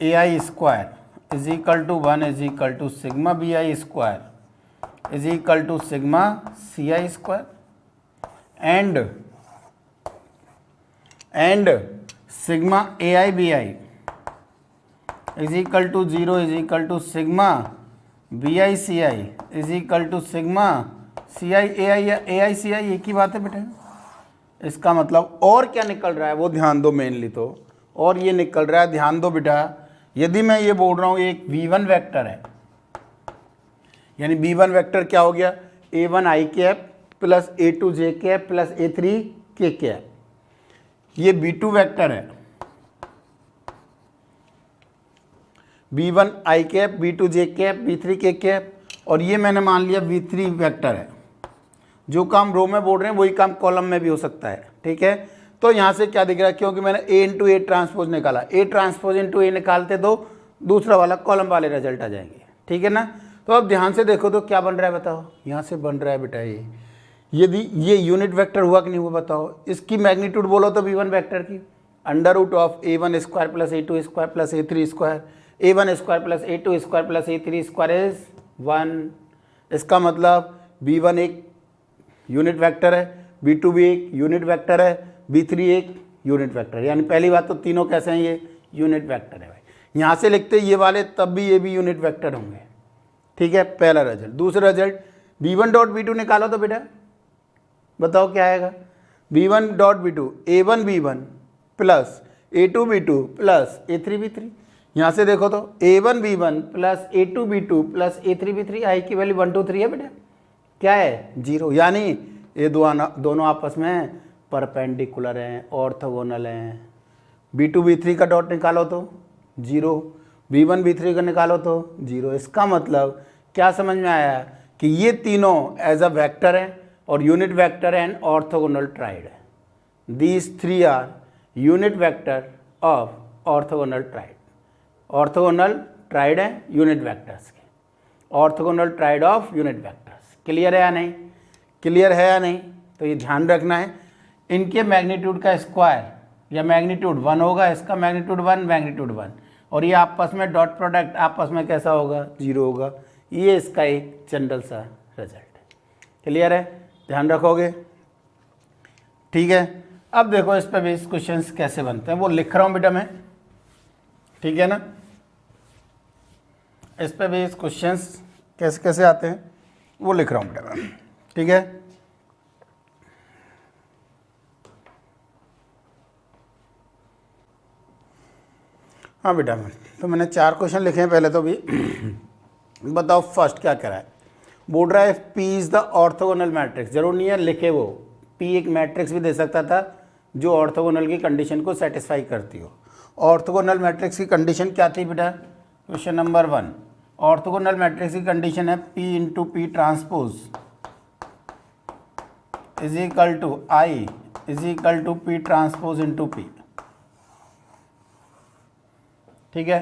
A I square is equal to 1 is equal to sigma B I square is equal to sigma C I square and sigma A I B I is equal to 0 is equal to sigma B I C I is equal to sigma C I A I या A I C आई, एक ही बात है बेटा। इसका मतलब और क्या निकल रहा है वो ध्यान दो मेनली तो, और ये निकल रहा है ध्यान दो बेटा, यदि मैं ये बोल रहा हूँ एक V1 वेक्टर है, यानी V1 वेक्टर क्या हो गया, A1 आई कैप प्लस A2 जे कैप प्लस A3 के कैप। ये B2 वेक्टर है, B1 आई कैप B2 जे कैप B3 के कैप, और ये मैंने मान लिया V3 वेक्टर है। जो काम रो में बोल रहे हैं वही काम कॉलम में भी हो सकता है, ठीक है। तो यहाँ से क्या दिख रहा है, क्योंकि मैंने A इंटू ए ट्रांसपोज निकाला, A ट्रांसपोज इंटू ए निकालते तो दूसरा वाला कॉलम वाले रिजल्ट आ जाएंगे, ठीक है ना। तो अब ध्यान से देखो तो क्या बन रहा है बताओ, यहाँ से बन रहा है बेटा ये, यदि ये यूनिट वेक्टर हुआ कि नहीं हुआ बताओ। इसकी मैग्नीट्यूड बोलो तो V1 वेक्टर की under root of A1 square plus A2 square plus A3 square, A1 square plus A2 square plus A3 square is 1। इसका मतलब V1 एक यूनिट वेक्टर है, V2 भी एक यूनिट वेक्टर है, V3 एक यूनिट वेक्टर है। यानी पहली बात तो तीनों कैसे हैं, ये यूनिट वेक्टर है भाई। यहाँ से लिखते ये वाले तब भी ये भी यूनिट वेक्टर होंगे, ठीक है, पहला रिजल्ट। दूसरा रिजल्ट V1 डॉट V2 निकालो तो बेटा बताओ क्या आएगा, V1 dot V2 A1 V1 plus A2 V2 plus A3 V3। यहाँ से देखो तो A1 V1 plus A2 V2 plus A3 V3, आई की वैल्यू 1 2 3 है बेटा, क्या है 0। यानी ये दोनों आपस में परपेंडिकुलर हैं, ऑर्थोगोनल हैं। B2 B3 का डॉट निकालो तो 0, V1 B3 का निकालो तो 0। इसका मतलब क्या समझ में आया कि ये तीनों एज अ वेक्टर हैं और unit vector and orthogonal triad है। These three are unit vector of orthogonal triad. Orthogonal triad है यूनिट वेक्टर्स के, orthogonal triad of unit vectors. Clear है या नहीं, क्लियर है या नहीं? तो ये ध्यान रखना है, इनके मैग्नीट्यूड का स्क्वायर या मैग्नीट्यूड 1 होगा, इसका मैग्नीट्यूड 1 मैग्नीट्यूड 1, और ये आपस में डॉट प्रोडक्ट आपस में कैसा होगा 0 होगा। ये इसका एक जनरल सा रिजल्ट है। क्लियर है, ध्यान रखोगे, ठीक है। अब देखो इस पर भी क्वेश्चंस कैसे बनते हैं वो लिख रहा हूँ बेटा मैं, ठीक है ना। इस पर भी क्वेश्चंस कैसे कैसे आते हैं वो लिख रहा हूँ बेटा मैं, ठीक है। हाँ बेटा तो मैंने 4 क्वेश्चन लिखे हैं पहले तो भी बताओ फर्स्ट क्या कह रहा है, बोल रहा है P is the orthogonal matrix. जरूर नहीं है लिखे वो, P एक मैट्रिक्स भी दे सकता था जो ऑर्थोगोनल की कंडीशन को सेटिस्फाई करती हो। ऑर्थोगोनल मैट्रिक्स की कंडीशन क्या थी बेटा, क्वेश्चन नंबर 1, ऑर्थोगोनल मैट्रिक्स की कंडीशन है P into P transpose is equal to I is equal to P transpose into P, ठीक है।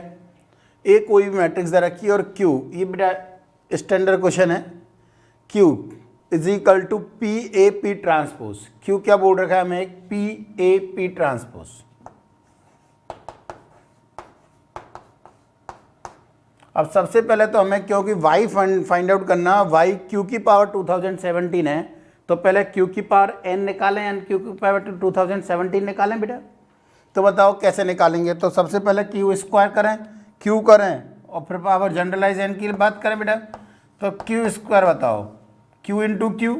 ए कोई भी मैट्रिक्स दे रखी है और Q, ये बेटा स्टैंडर्ड क्वेश्चन है, Q is equal to P A P transpose. Q क्या बोल रखा है हमें, एक पी ए पी ट्रांसपोज। अब सबसे पहले तो हमें क्योंकि y फाइंड आउट करना, y Q की पावर 2017 है, तो पहले Q की पावर n निकालें, n Q की पावर 2017 निकालें बेटा। तो बताओ कैसे निकालेंगे, तो सबसे पहले Q स्क्वायर करें, Q करें और फिर पावर जनरलाइज n की बात करें बेटा, तो Q स्क्वायर बताओ, Q इंटू Q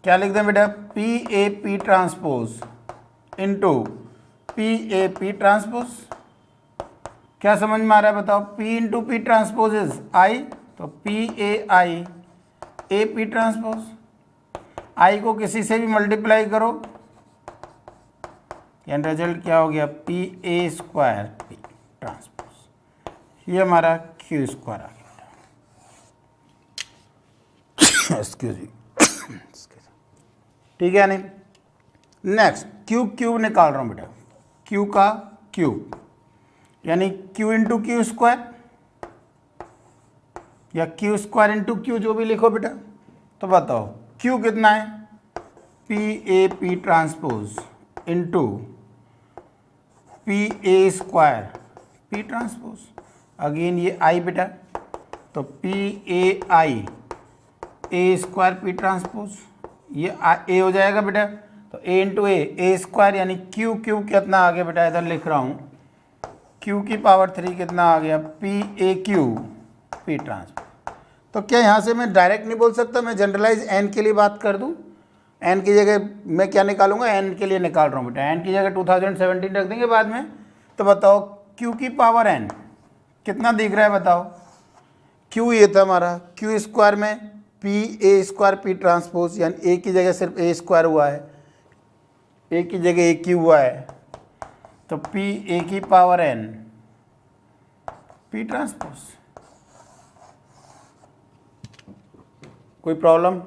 क्या लिख दें बेटा, P A P transpose into P A P transpose. क्या समझ में आ रहा है बताओ, P into P transpose is I, तो P A I A P transpose. I को किसी से भी मल्टीप्लाई करो, यानी रिजल्ट क्या हो गया, P A square P transpose. ये हमारा Q स्क्वायर आ गया। एक्सक्यूज मी, ठीक है नहीं। नेक्स्ट क्यूब निकाल रहा हूँ बेटा, क्यू का क्यूब यानी क्यू इंटू क्यू स्क्वायर या क्यू स्क्वायर इंटू क्यू, जो भी लिखो बेटा। तो बताओ क्यू कितना है, P A P transpose into P A square P transpose, again ये आई बेटा, तो P A I A square P transpose, ये ए हो जाएगा बेटा। तो ए इंटू ए स्क्वायर यानी क्यू कितना आ गया बेटा, इधर लिख रहा हूँ क्यू की पावर 3 कितना आ गया, P A Q P transpose. तो क्या यहाँ से मैं डायरेक्ट नहीं बोल सकता, मैं जनरलाइज एन के लिए बात कर दूँ। एन की जगह मैं क्या निकालूंगा, एन के लिए निकाल रहा हूँ बेटा, एन की जगह 2017 रख देंगे बाद में। तो बताओ क्यू की पावर एन कितना दिख रहा है, बताओ। क्यू ये था हमारा, क्यू स्क्वायर में P A square P transpose यानी ए की जगह सिर्फ ए स्क्वायर हुआ है, ए की जगह ए क्यू हुआ है, तो पी ए की पावर एन पी ट्रांसपोज। कोई प्रॉब्लम?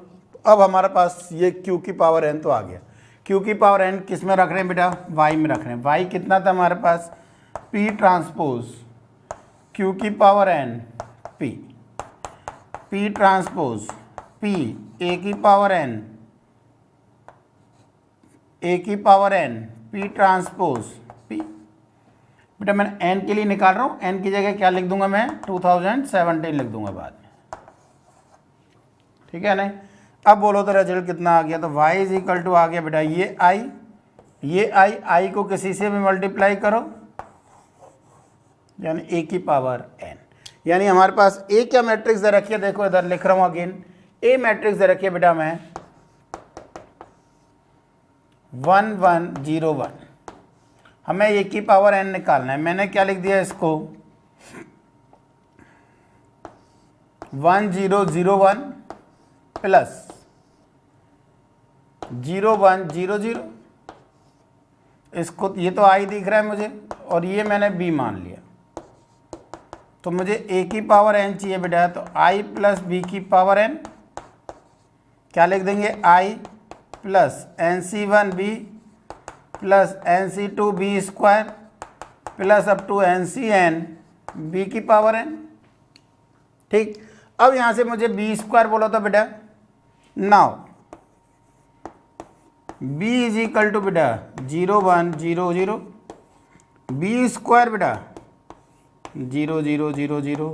अब हमारे पास ये क्यू की पावर एन तो आ गया। क्यू की पावर एन किस में रख रहे हैं बेटा, वाई में रख रहे हैं। वाई कितना था हमारे पास, पी ट्रांसपोज क्यू की power N P, P transpose P A की पावर एन, ए की power N P transpose P. बेटा मैंने एन के लिए निकाल रहा हूँ, एन की जगह क्या लिख दूंगा मैं, 2017 लिख दूंगा बाद में, ठीक है नहीं। अब बोलो तो रिजल्ट कितना आ गया, तो y इज इक्वल टू आ गया बेटा ये आई को किसी से भी मल्टीप्लाई करो यानी a की पावर n, यानी हमारे पास a क्या मैट्रिक्स दे रखी है, देखो इधर लिख रहा हूँ अगेन, a मैट्रिक्स दे रखी है बेटा मैं 1 1 0 1, हमें a की पावर n निकालना है। मैंने क्या लिख दिया इसको 1 0 0 1 प्लस 0 1 0 0, इसको ये तो आई दिख रहा है मुझे और ये मैंने बी मान लिया, तो मुझे ए की पावर एन चाहिए बेटा। तो आई प्लस बी की पावर एन क्या लिख देंगे, I plus N C 1 B plus N C 2 B square plus up to N C N B की पावर एन, ठीक। अब यहाँ से मुझे बी स्क्वायर बोला था बेटा, now b is equal to बेटा 0 1 0 0, बी स्क्वायर बेटा 0 0 0 0,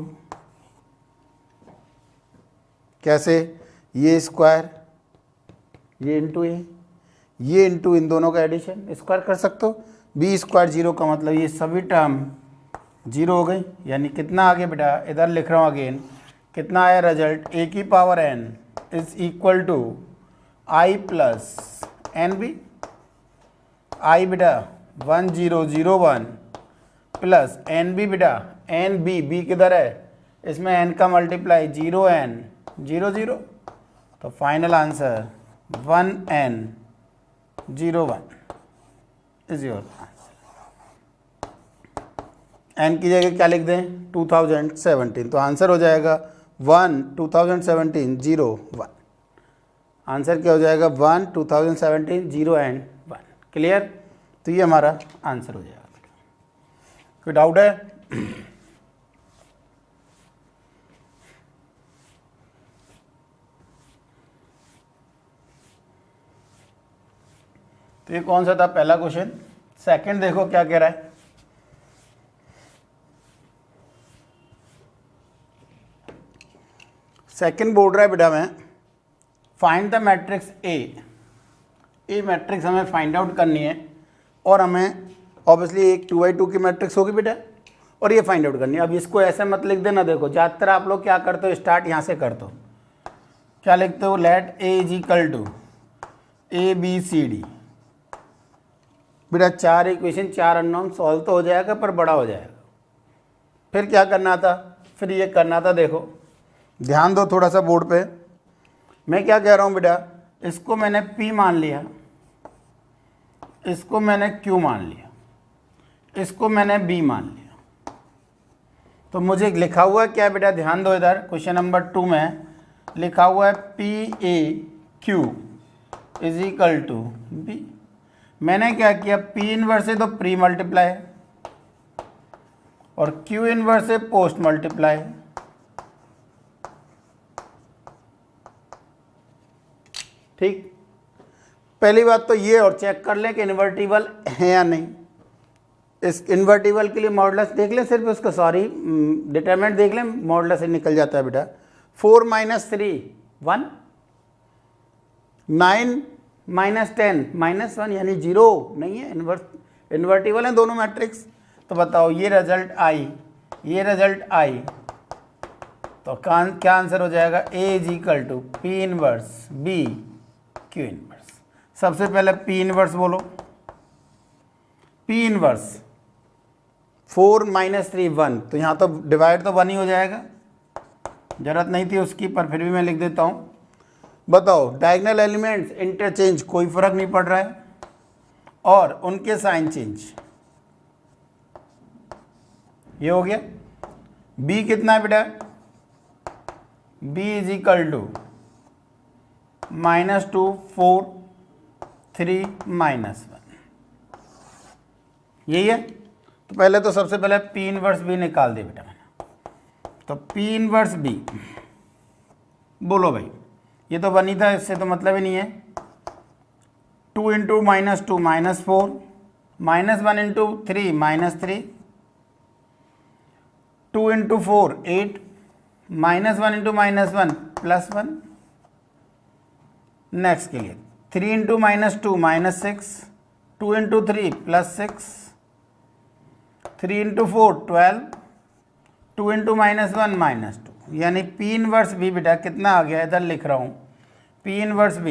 कैसे, ये स्क्वायर ये इंटू ये इंटू इन दोनों का एडिशन, स्क्वायर कर सकते हो। बी स्क्वायर 0 का मतलब ये सभी टर्म 0 हो गई, यानी कितना आ गया बेटा, इधर लिख रहा हूँ अगेन, कितना आया रिजल्ट, a की power n is equal to I plus N B, I बेटा 1 0 0 1 प्लस एन बी बेटा एन बी, बी किधर है, इसमें n का मल्टीप्लाई 0 n 0 0, तो final answer 1 n 0 1 is your answer. N की जगह क्या लिख दें 2017, तो आंसर हो जाएगा 1 2017 0 1, आंसर क्या हो जाएगा 1 2017 0 एंड 1, क्लियर। तो ये हमारा आंसर हो जाएगा। कोई डाउट है? तो ये कौन सा था पहला क्वेश्चन। सेकंड देखो क्या कह रहा है, सेकंड बोल रहा है बेटा मैं find the matrix A matrix हमें फाइंड आउट करनी है और हमें ऑब्वियसली एक 2x2 की मैट्रिक्स होगी बेटा और ये फाइंड आउट करनी है। अब इसको ऐसे मत लिख देना, देखो ज़्यादातर आप लोग क्या करते हो, स्टार्ट यहाँ से करते हो, क्या लिखते हो, let A is equal to A B C D. बेटा 4 इक्वेशन 4 अननोन, सॉल्व तो हो जाएगा पर बड़ा हो जाएगा। फिर क्या करना था, फिर ये करना था, देखो ध्यान दो थोड़ा सा बोर्ड पे, मैं क्या कह रहा हूँ बेटा, इसको मैंने P मान लिया, इसको मैंने Q मान लिया, इसको मैंने B मान लिया, तो मुझे लिखा हुआ क्या बेटा, ध्यान दो इधर क्वेश्चन नंबर 2 में लिखा हुआ है P A Q is equal to B. मैंने क्या किया, पी इनवर्स है तो प्री मल्टीप्लाई और क्यू इनवर्स है पोस्ट मल्टीप्लाई। ठीक, पहली बात तो ये और चेक कर लें कि इन्वर्टिबल है या नहीं। इस इन्वर्टिबल के लिए मॉडुलस देख लें, सिर्फ उसका सॉरी डिटरमिनेंट देख लें, मॉडुलस से निकल जाता है बेटा। 4 - 3 1, 9 - 10 -1 यानी 0 नहीं है, इन्वर्टिबल है दोनों मैट्रिक्स। तो बताओ ये रिजल्ट आई, ये रिजल्ट आई, तो क्या आंसर हो जाएगा, A is equal to P inverse B Q inverse. सबसे पहले पी इनवर्स बोलो, पी इनवर्स 4 - 3 1, तो यहाँ तो डिवाइड तो 1 ही हो जाएगा, जरूरत नहीं थी उसकी, पर फिर भी मैं लिख देता हूँ। बताओ डायगोनल एलिमेंट्स इंटरचेंज, कोई फर्क नहीं पड़ रहा है, और उनके साइन चेंज, ये हो गया। b कितना है बेटा, b इज इक्वल टू -2 4 3 -1, यही है। तो पहले तो सबसे पहले p इनवर्स b निकाल दे बेटा मैंने, तो p इनवर्स b बोलो भाई, ये तो बनी था, इससे तो मतलब ही नहीं है। 2 × -2 -4 -1 × 3 -3, 2 × 4 8 -1 × -1 +1। नेक्स्ट के लिए 3 × -2 -6, 2 × 3 +6, 3 × 4 12, 2 × -1 -2, यानी P इनवर्स B बेटा कितना आ गया, इधर लिख रहा हूँ P inverse B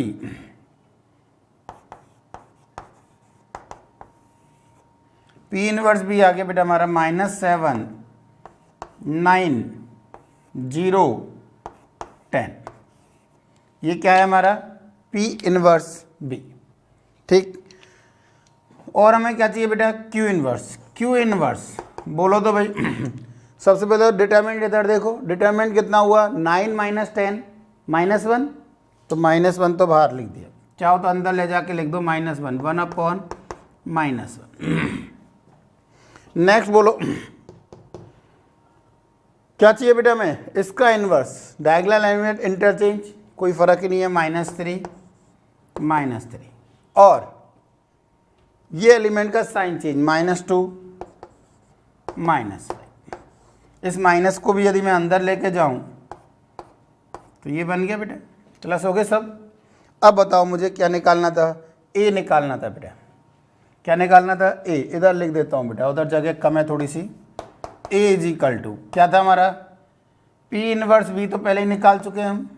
P inverse B आ गया बेटा हमारा -7 9 0 10, ये क्या है हमारा P इनवर्स B। ठीक, और हमें क्या चाहिए बेटा, Q इनवर्स। Q इनवर्स बोलो तो भाई सबसे पहले डिटरमिनेंट इधर देखो, डिटरमिनेंट कितना हुआ, 9 - 10 -1, तो -1 तो बाहर लिख दिया, चाहो तो अंदर ले जाके लिख दो -1 1/-1। नेक्स्ट बोलो क्या चाहिए बेटा हमें, इसका इनवर्स, डायगोनल एलिमेंट इंटरचेंज, कोई फर्क ही नहीं है, -3 -3, और ये एलिमेंट का साइन चेंज -2 -5। इस माइनस को भी यदि मैं अंदर लेके जाऊं तो ये बन गया बेटा, प्लस हो गए सब। अब बताओ मुझे क्या निकालना था, ए निकालना था बेटा, क्या निकालना था, ए, इधर लिख देता हूं बेटा, उधर जगह कम है थोड़ी सी। ए इज इक्वल टू क्या था हमारा, P इनवर्स B तो पहले ही निकाल चुके हैं हम,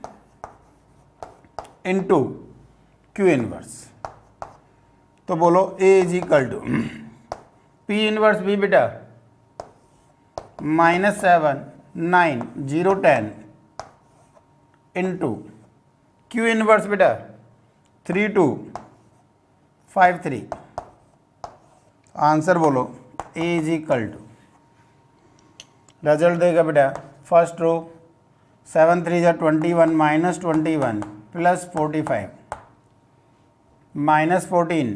इनटू Q इनवर्स। तो बोलो A is equal to P inverse B बेटा -7 9 0 10 इंटू Q इनवर्स बेटा 3 2 5 3। आंसर बोलो A is equal to, result देगा बेटा फर्स्ट रो 7 3 21 -21 + 45 -14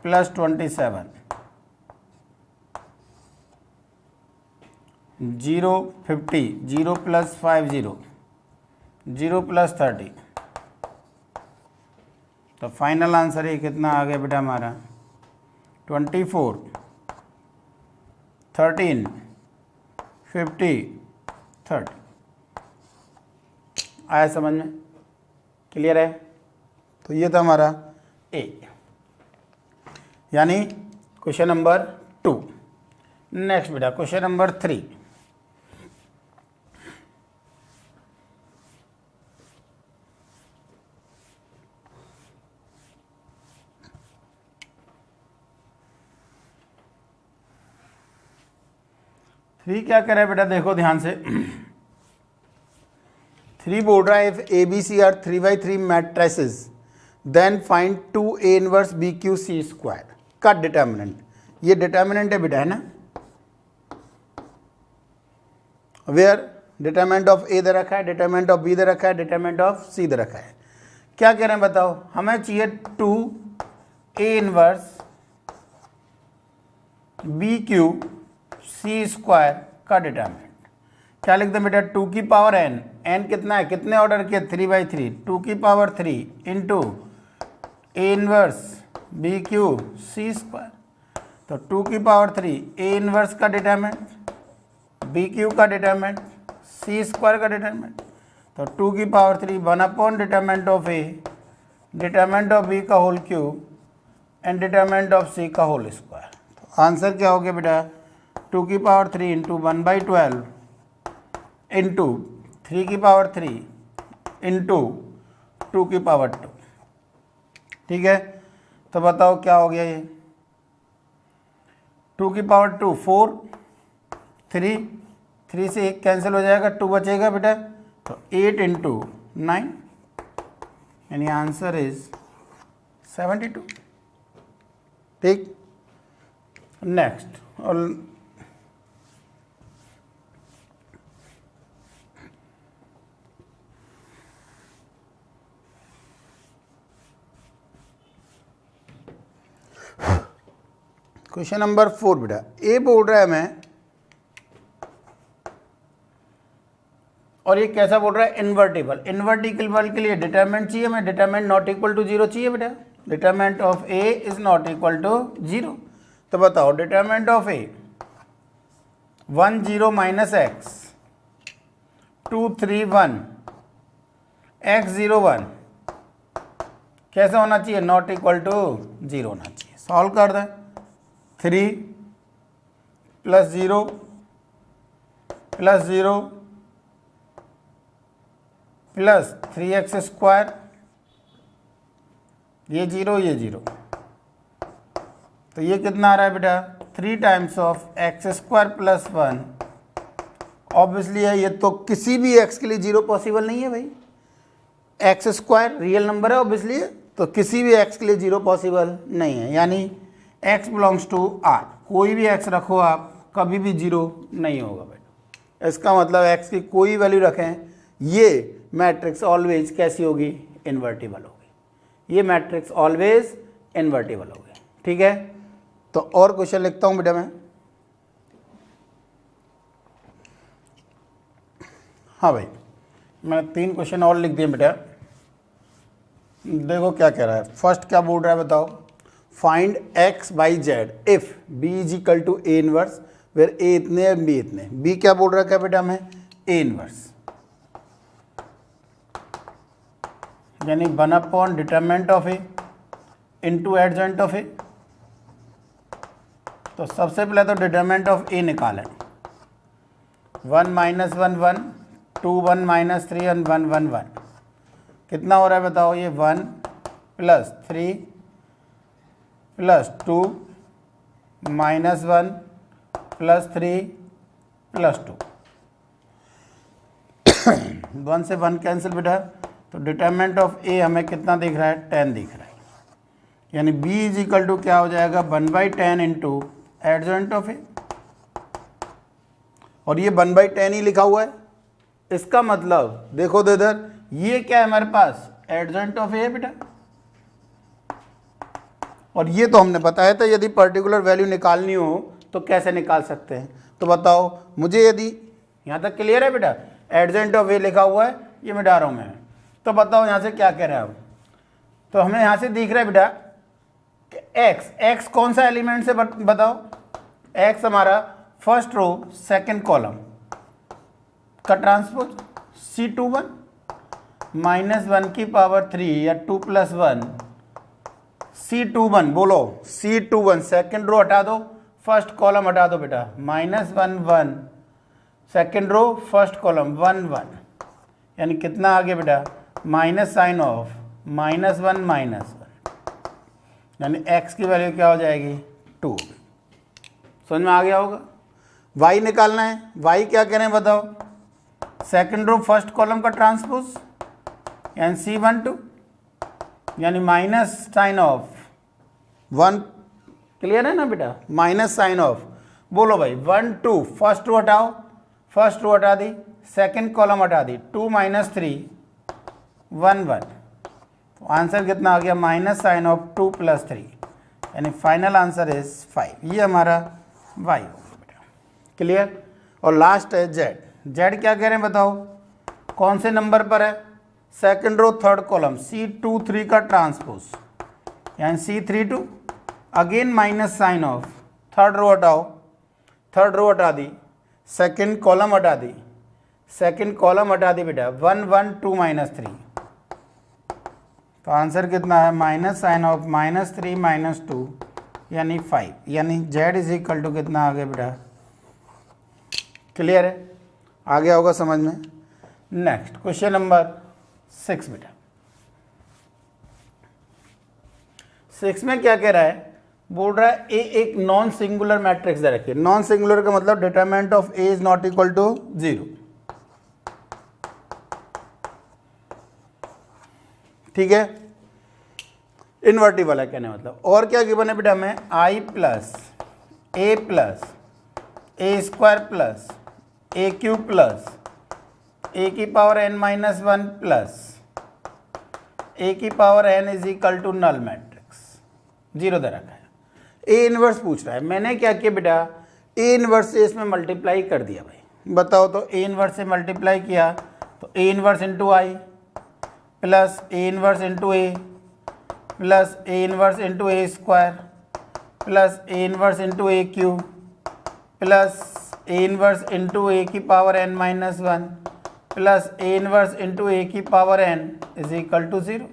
+ 27 0 50 0 + 5 0 0 + 30। तो फाइनल आंसर ये कितना आ गया बेटा हमारा 24 13 50 30। आया समझ में, क्लियर है। तो ये था हमारा ए, यानी क्वेश्चन नंबर 2। नेक्स्ट बेटा क्वेश्चन नंबर 3। थ्री क्या करे बेटा, देखो ध्यान से। 3 बोल रहा है if ABC are 3x3 matrices then find 2A inverse BQC square का डिटर्मिनेंट। ये डिटर्मिनेंट है बेटा, है ना, वेयर डिटरमिनेंट ऑफ ए दे रखा है, डिटरमिनेंट ऑफ बी दे रखा है, डिटरमिनेंट ऑफ सी दे रखा है। क्या कह रहे हैं बताओ, हमें चाहिए 2 A inverse B Q C square का डिटरमिनेंट। क्या लिख दें बेटा, 2 की पावर n, n कितना है, कितने ऑर्डर के, 3/3, 2 की power 3 into A inverse B Q C square. तो 2 की पावर 3 ए इनवर्स का डिटरमिनेंट, बी क्यू का डिटरमिनेंट, सी स्क्वायर का डिटरमिनेंट। तो 2 की power 3 1 upon determinant of A, determinant of B का whole cube and determinant of C का whole square. तो आंसर क्या हो गया बेटा, 2 की पावर 3 इंटू 1/12 इंटू 3 की पावर 3 इंटू 2 की पावर 2। ठीक है, तो बताओ क्या हो गया ये, 2 की पावर 2 4, 3 से 1 कैंसिल हो जाएगा, 2 बचेगा बेटा, तो 8 इंटू 9, यानी आंसर इज 72। ठीक, नेक्स्ट, और क्वेश्चन नंबर 4 बेटा, ए बोल रहा है मैं, और ये कैसा बोल रहा है, इन्वर्टिबल। इन्वर्टिबल के लिए डिटरमिनेंट चाहिए हमें, डिटरमिनेंट नॉट इक्वल टू 0 चाहिए बेटा, determinant of A is not equal to 0। तो बताओ determinant of A 1 0 minus X 2 3 1 x 0 1 कैसा होना चाहिए, नॉट इक्वल टू 0 होना चाहिए। सॉल्व कर दें, 3 plus 0 plus 0 plus 3x square, ये 0 ये 0, तो ये कितना आ रहा है बेटा, 3 times of x square plus 1। Obviously है ये, तो किसी भी x के लिए 0 पॉसिबल नहीं है भाई, एक्स स्क्वायर रियल नंबर है ऑब्वियसली, तो किसी भी x के लिए 0 पॉसिबल नहीं है, यानी x बिलोंग्स टू R। कोई भी x रखो आप, कभी भी 0 नहीं होगा बेटा। इसका मतलब x की कोई वैल्यू रखें, ये मैट्रिक्स ऑलवेज कैसी होगी, इन्वर्टिबल होगी, ये मैट्रिक्स ऑलवेज इन्वर्टिबल होगी। ठीक है, तो और क्वेश्चन लिखता हूँ बेटा मैं। हाँ भाई, मैंने 3 क्वेश्चन और लिख दिए बेटा, देखो क्या कह रहा है। फर्स्ट क्या बोल रहा है बताओ, find x by Z if b is equal to A inverse where a इतने और b इतने। b क्या बोल रहा है क्या बेटा हमें, a इनवर्स, यानी 1 upon determinant of A into adjoint of A. तो सबसे पहले तो डिटरमिनेंट ऑफ ए निकालें, 1 माइनस 1 1 2 1 माइनस 3 1 1 1, कितना हो रहा है बताओ, ये 1 plus 3 plus 2 minus 1 plus 3 plus 2, 1 से 1 कैंसिल बेटा, तो डिटरमिनेंट ऑफ ए हमें कितना दिख रहा है, 10 दिख रहा है, यानी b इज इक्वल टू क्या हो जाएगा, 1/10 इंटू एडजॉइंट ऑफ ए, और ये 1/10 ही लिखा हुआ है। इसका मतलब देखो तो इधर, ये क्या है हमारे पास, एडजॉइंट ऑफ ए है बेटा, और ये तो हमने बताया था यदि पर्टिकुलर वैल्यू निकालनी हो तो कैसे निकाल सकते हैं। तो बताओ मुझे, यदि यहाँ तक क्लियर है बेटा, एडजॉइंट ऑफ ए लिखा हुआ है, ये मिटा रहा हूँ मैं। तो बताओ यहाँ से क्या कह रहे हैं अब, तो हमें यहाँ से दिख रहा है बेटा कि x कौन सा एलिमेंट से बताओ, x हमारा फर्स्ट रो सेकंड कॉलम का ट्रांसपोज, C21 माइनस 1 की पावर 3 या 2 प्लस 1, C21 बोलो, C21 सेकंड रो हटा दो, फर्स्ट कॉलम हटा दो बेटा, minus 1 1 second row first column 1 1, यानी कितना आ गया बेटा, माइनस साइन ऑफ -1 -1, यानी x की वैल्यू क्या हो जाएगी, 2। समझ में आ गया होगा। y निकालना है, y क्या कह रहे हैं बताओ, सेकंड रो फर्स्ट कॉलम का ट्रांसपोज, यानी C12, यानी माइनस साइन ऑफ 1, क्लियर है ना बेटा, माइनस साइन ऑफ, बोलो भाई 1 2 फर्स्ट रो हटाओ, फर्स्ट रो हटा दी, सेकंड कॉलम हटा दी, 2 - 3 1 1, तो आंसर कितना आ गया माइनस साइन ऑफ 2 + 3, यानी फाइनल आंसर इज 5। ये हमारा वाई होगा बेटा, क्लियर। और लास्ट है जेड। जेड क्या कह रहे हैं बताओ, कौन से नंबर पर है, second row third column, C23 का ट्रांसपोज, यानी C32, again minus sign of, third row हटाओ, थर्ड रो हटा दी, सेकंड कॉलम हटा दी, सेकंड कॉलम हटा दी बेटा, 1 1 2 - 3, तो आंसर कितना है माइनस साइन ऑफ -3 - 2 यानी 5, यानी जेड इज इक्वल टू कितना आ गया बेटा, क्लियर है, आ गया होगा समझ में। नेक्स्ट क्वेश्चन नंबर 6 बेटा, 6 में क्या कह रहा है, बोल रहा है ए एक नॉन सिंगुलर मैट्रिक्स दे रखी है। नॉन सिंगुलर का मतलब determinant of A is not equal to 0, ठीक है, इन्वर्टिबल है कहने मतलब। और क्या गिवन है बेटा हमें, i + a + a² + a³ + a⁴n - 1 + a⁴n is equal to null matrix, 0 दे रखा है। ए इनवर्स पूछ रहा है, मैंने क्या किया बेटा, ए इनवर्स से इसमें मल्टीप्लाई कर दिया भाई, बताओ तो ए इनवर्स से मल्टीप्लाई किया तो A inverse into I plus A inverse into A plus A inverse into a² plus A inverse into a³ plus A inverse into a⁴n - 1 plus A inverse into a⁴n is equal to 0।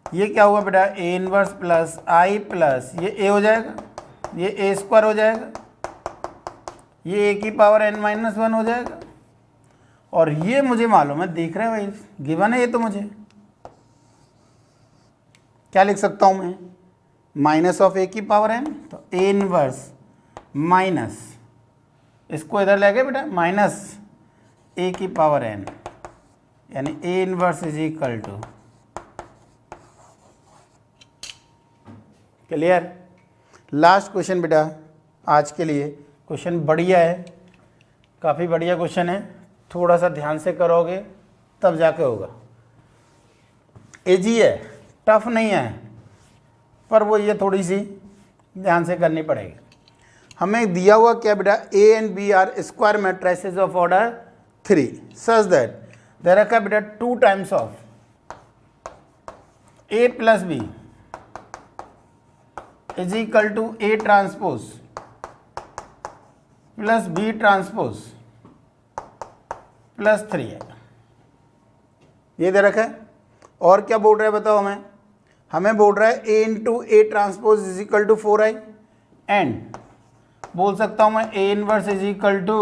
ये क्या हुआ बेटा, A inverse plus I plus ये A हो जाएगा, ये a² हो जाएगा, ये a⁴n - 1 हो जाएगा, और ये मुझे मालूम है, देख रहे हैं भाई गिवन है ये, तो मुझे क्या लिख सकता हूँ मैं, माइनस ऑफ a⁴n, तो ए इनवर्स माइनस, इसको इधर ले गए बेटा, माइनस a⁴n, यानी A inverse is equal to, clear. Last question बेटा आज के लिए, क्वेश्चन बढ़िया है, काफ़ी बढ़िया क्वेश्चन है, थोड़ा सा ध्यान से करोगे तब जाके होगा। इजी है, टफ नहीं है, पर वो ये थोड़ी सी ध्यान से करनी पड़ेगी। हमें दिया हुआ क्या बेटा, A and B are square matrices of order 3 such that दे रखा बेटा 2 times of A + B is equal to A transpose plus B transpose plus 3 है, ये दे रखा है। और क्या बोल रहा है बताओ हमें बोल रहा है A × A transpose is equal to 4i, and बोल सकता हूँ मैं A inverse is equal to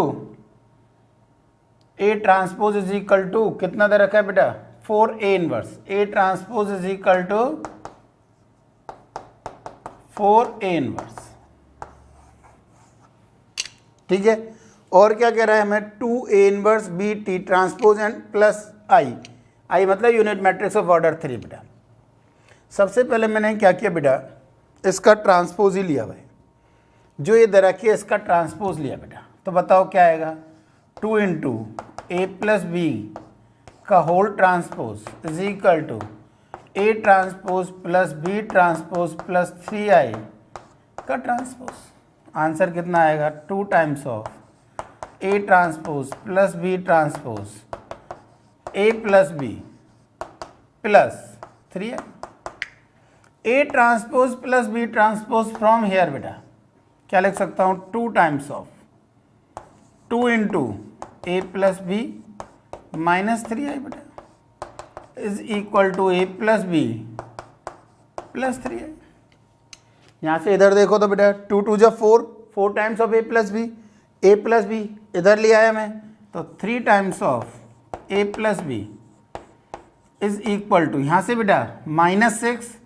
A transpose is equal to कितना दे रखा है बेटा, 4A inverse, A transpose is equal to 4A inverse, ठीक है। और क्या कह रहा है हमें, 2A inverse B T transpose and plus I मतलब यूनिट मैट्रिक्स ऑफ ऑर्डर 3 बेटा। सबसे पहले मैंने क्या किया बेटा, इसका ट्रांसपोज ही लिया भाई, जो ये दे रखी है इसका ट्रांसपोज लिया बेटा, तो बताओ क्या आएगा, 2 × A + B का whole transpose is equal to A transpose plus B transpose plus 3i का ट्रांसपोज। आंसर कितना आएगा, 2 times of A transpose plus B transpose A + B plus 3i, A transpose plus B transpose from here बेटा क्या लिख सकता हूँ, 2 times of 2 × A + B minus 3i बेटा is equal to A + B plus 3i। यहाँ से इधर देखो तो बेटा 2 × 2 = 4, 4 times of A + B, A + B इधर ले आया मैं, तो 3 times of A + B is equal to, यहाँ से बेटा -6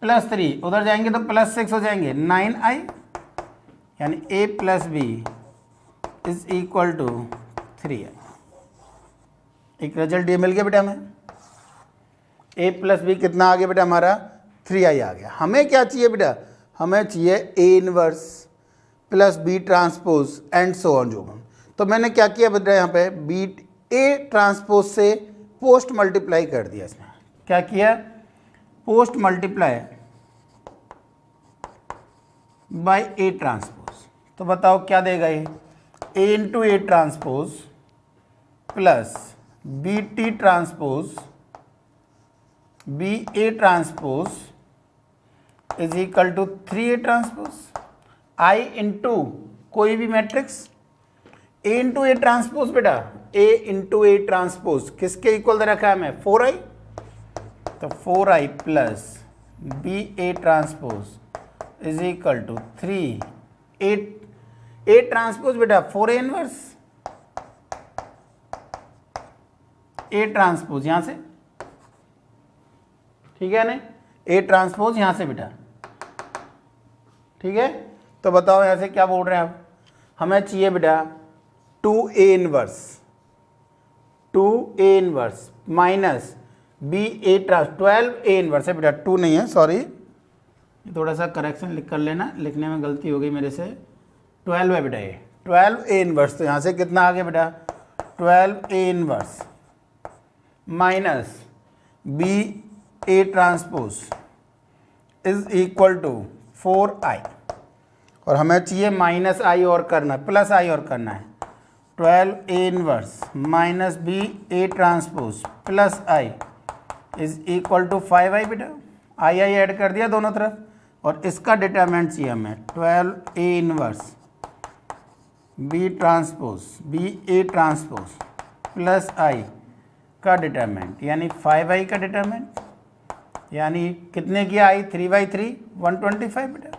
प्लस 3 उधर जाएंगे तो +6 हो जाएंगे, 9i, यानी A + B is equal to 3i। एक रिजल्ट ये मिल गया बेटा हमें, A + B कितना आ गया बेटा हमारा, 3i आ गया। हमें क्या चाहिए बेटा, हमें चाहिए A inverse plus B transpose and so on, जो तो मैंने क्या किया बेटा, यहाँ पे बी ए ट्रांसपोज से पोस्ट मल्टीप्लाई कर दिया। इसमें क्या किया, post multiply by A transpose. तो बताओ क्या देगा ये, A into A transpose plus B T transpose B A transpose is equal to 3 A transpose. I into कोई भी matrix, A into A transpose बेटा, ए इंटू ए ट्रांसपोज किसके इक्वल दे रखा है हमें, 4i। तो 4i plus B A transpose is equal to 3 A transpose बेटा 4a इनवर्स, ए ट्रांसपोज यहां से, ठीक है ना, ए ट्रांसपोज यहां से बेटा, ठीक है। तो बताओ यहां से क्या बोल रहे हैं आप, हमें चाहिए बेटा 2a inverse, 2a inverse minus B A trans 12a inverse है बेटा, 2 नहीं है, सॉरी, थोड़ा सा करेक्शन लिख कर लेना, लिखने में गलती हो गई मेरे से, 12 है बेटा ये, 12a इनवर्स। तो यहाँ से कितना आ गया बेटा, 12a inverse minus B A transpose is equal to 4i, और हमें चाहिए माइनस आई और करना है, प्लस आई और करना है, 12a inverse minus B A transpose plus I is equal to 5i बेटा, आई ऐड कर दिया दोनों तरफ, और इसका डिटरमिनेंट चाहिए हमें 12a inverse B transpose B A transpose plus I का डिटरमिनेंट, यानी 5i का डिटरमिनेंट, यानी कितने की आई, 3/3 125 बेटा।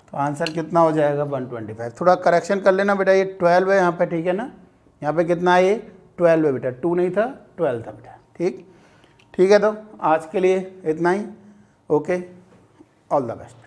तो आंसर कितना हो जाएगा 125। थोड़ा करेक्शन कर लेना बेटा, ये 12 है यहाँ पे, ठीक है ना, यहाँ पे कितना है ये 12 है बेटा, 2 नहीं था 12 था बेटा, ठीक है। तो आज के लिए इतना ही, ओके, ऑल द बेस्ट।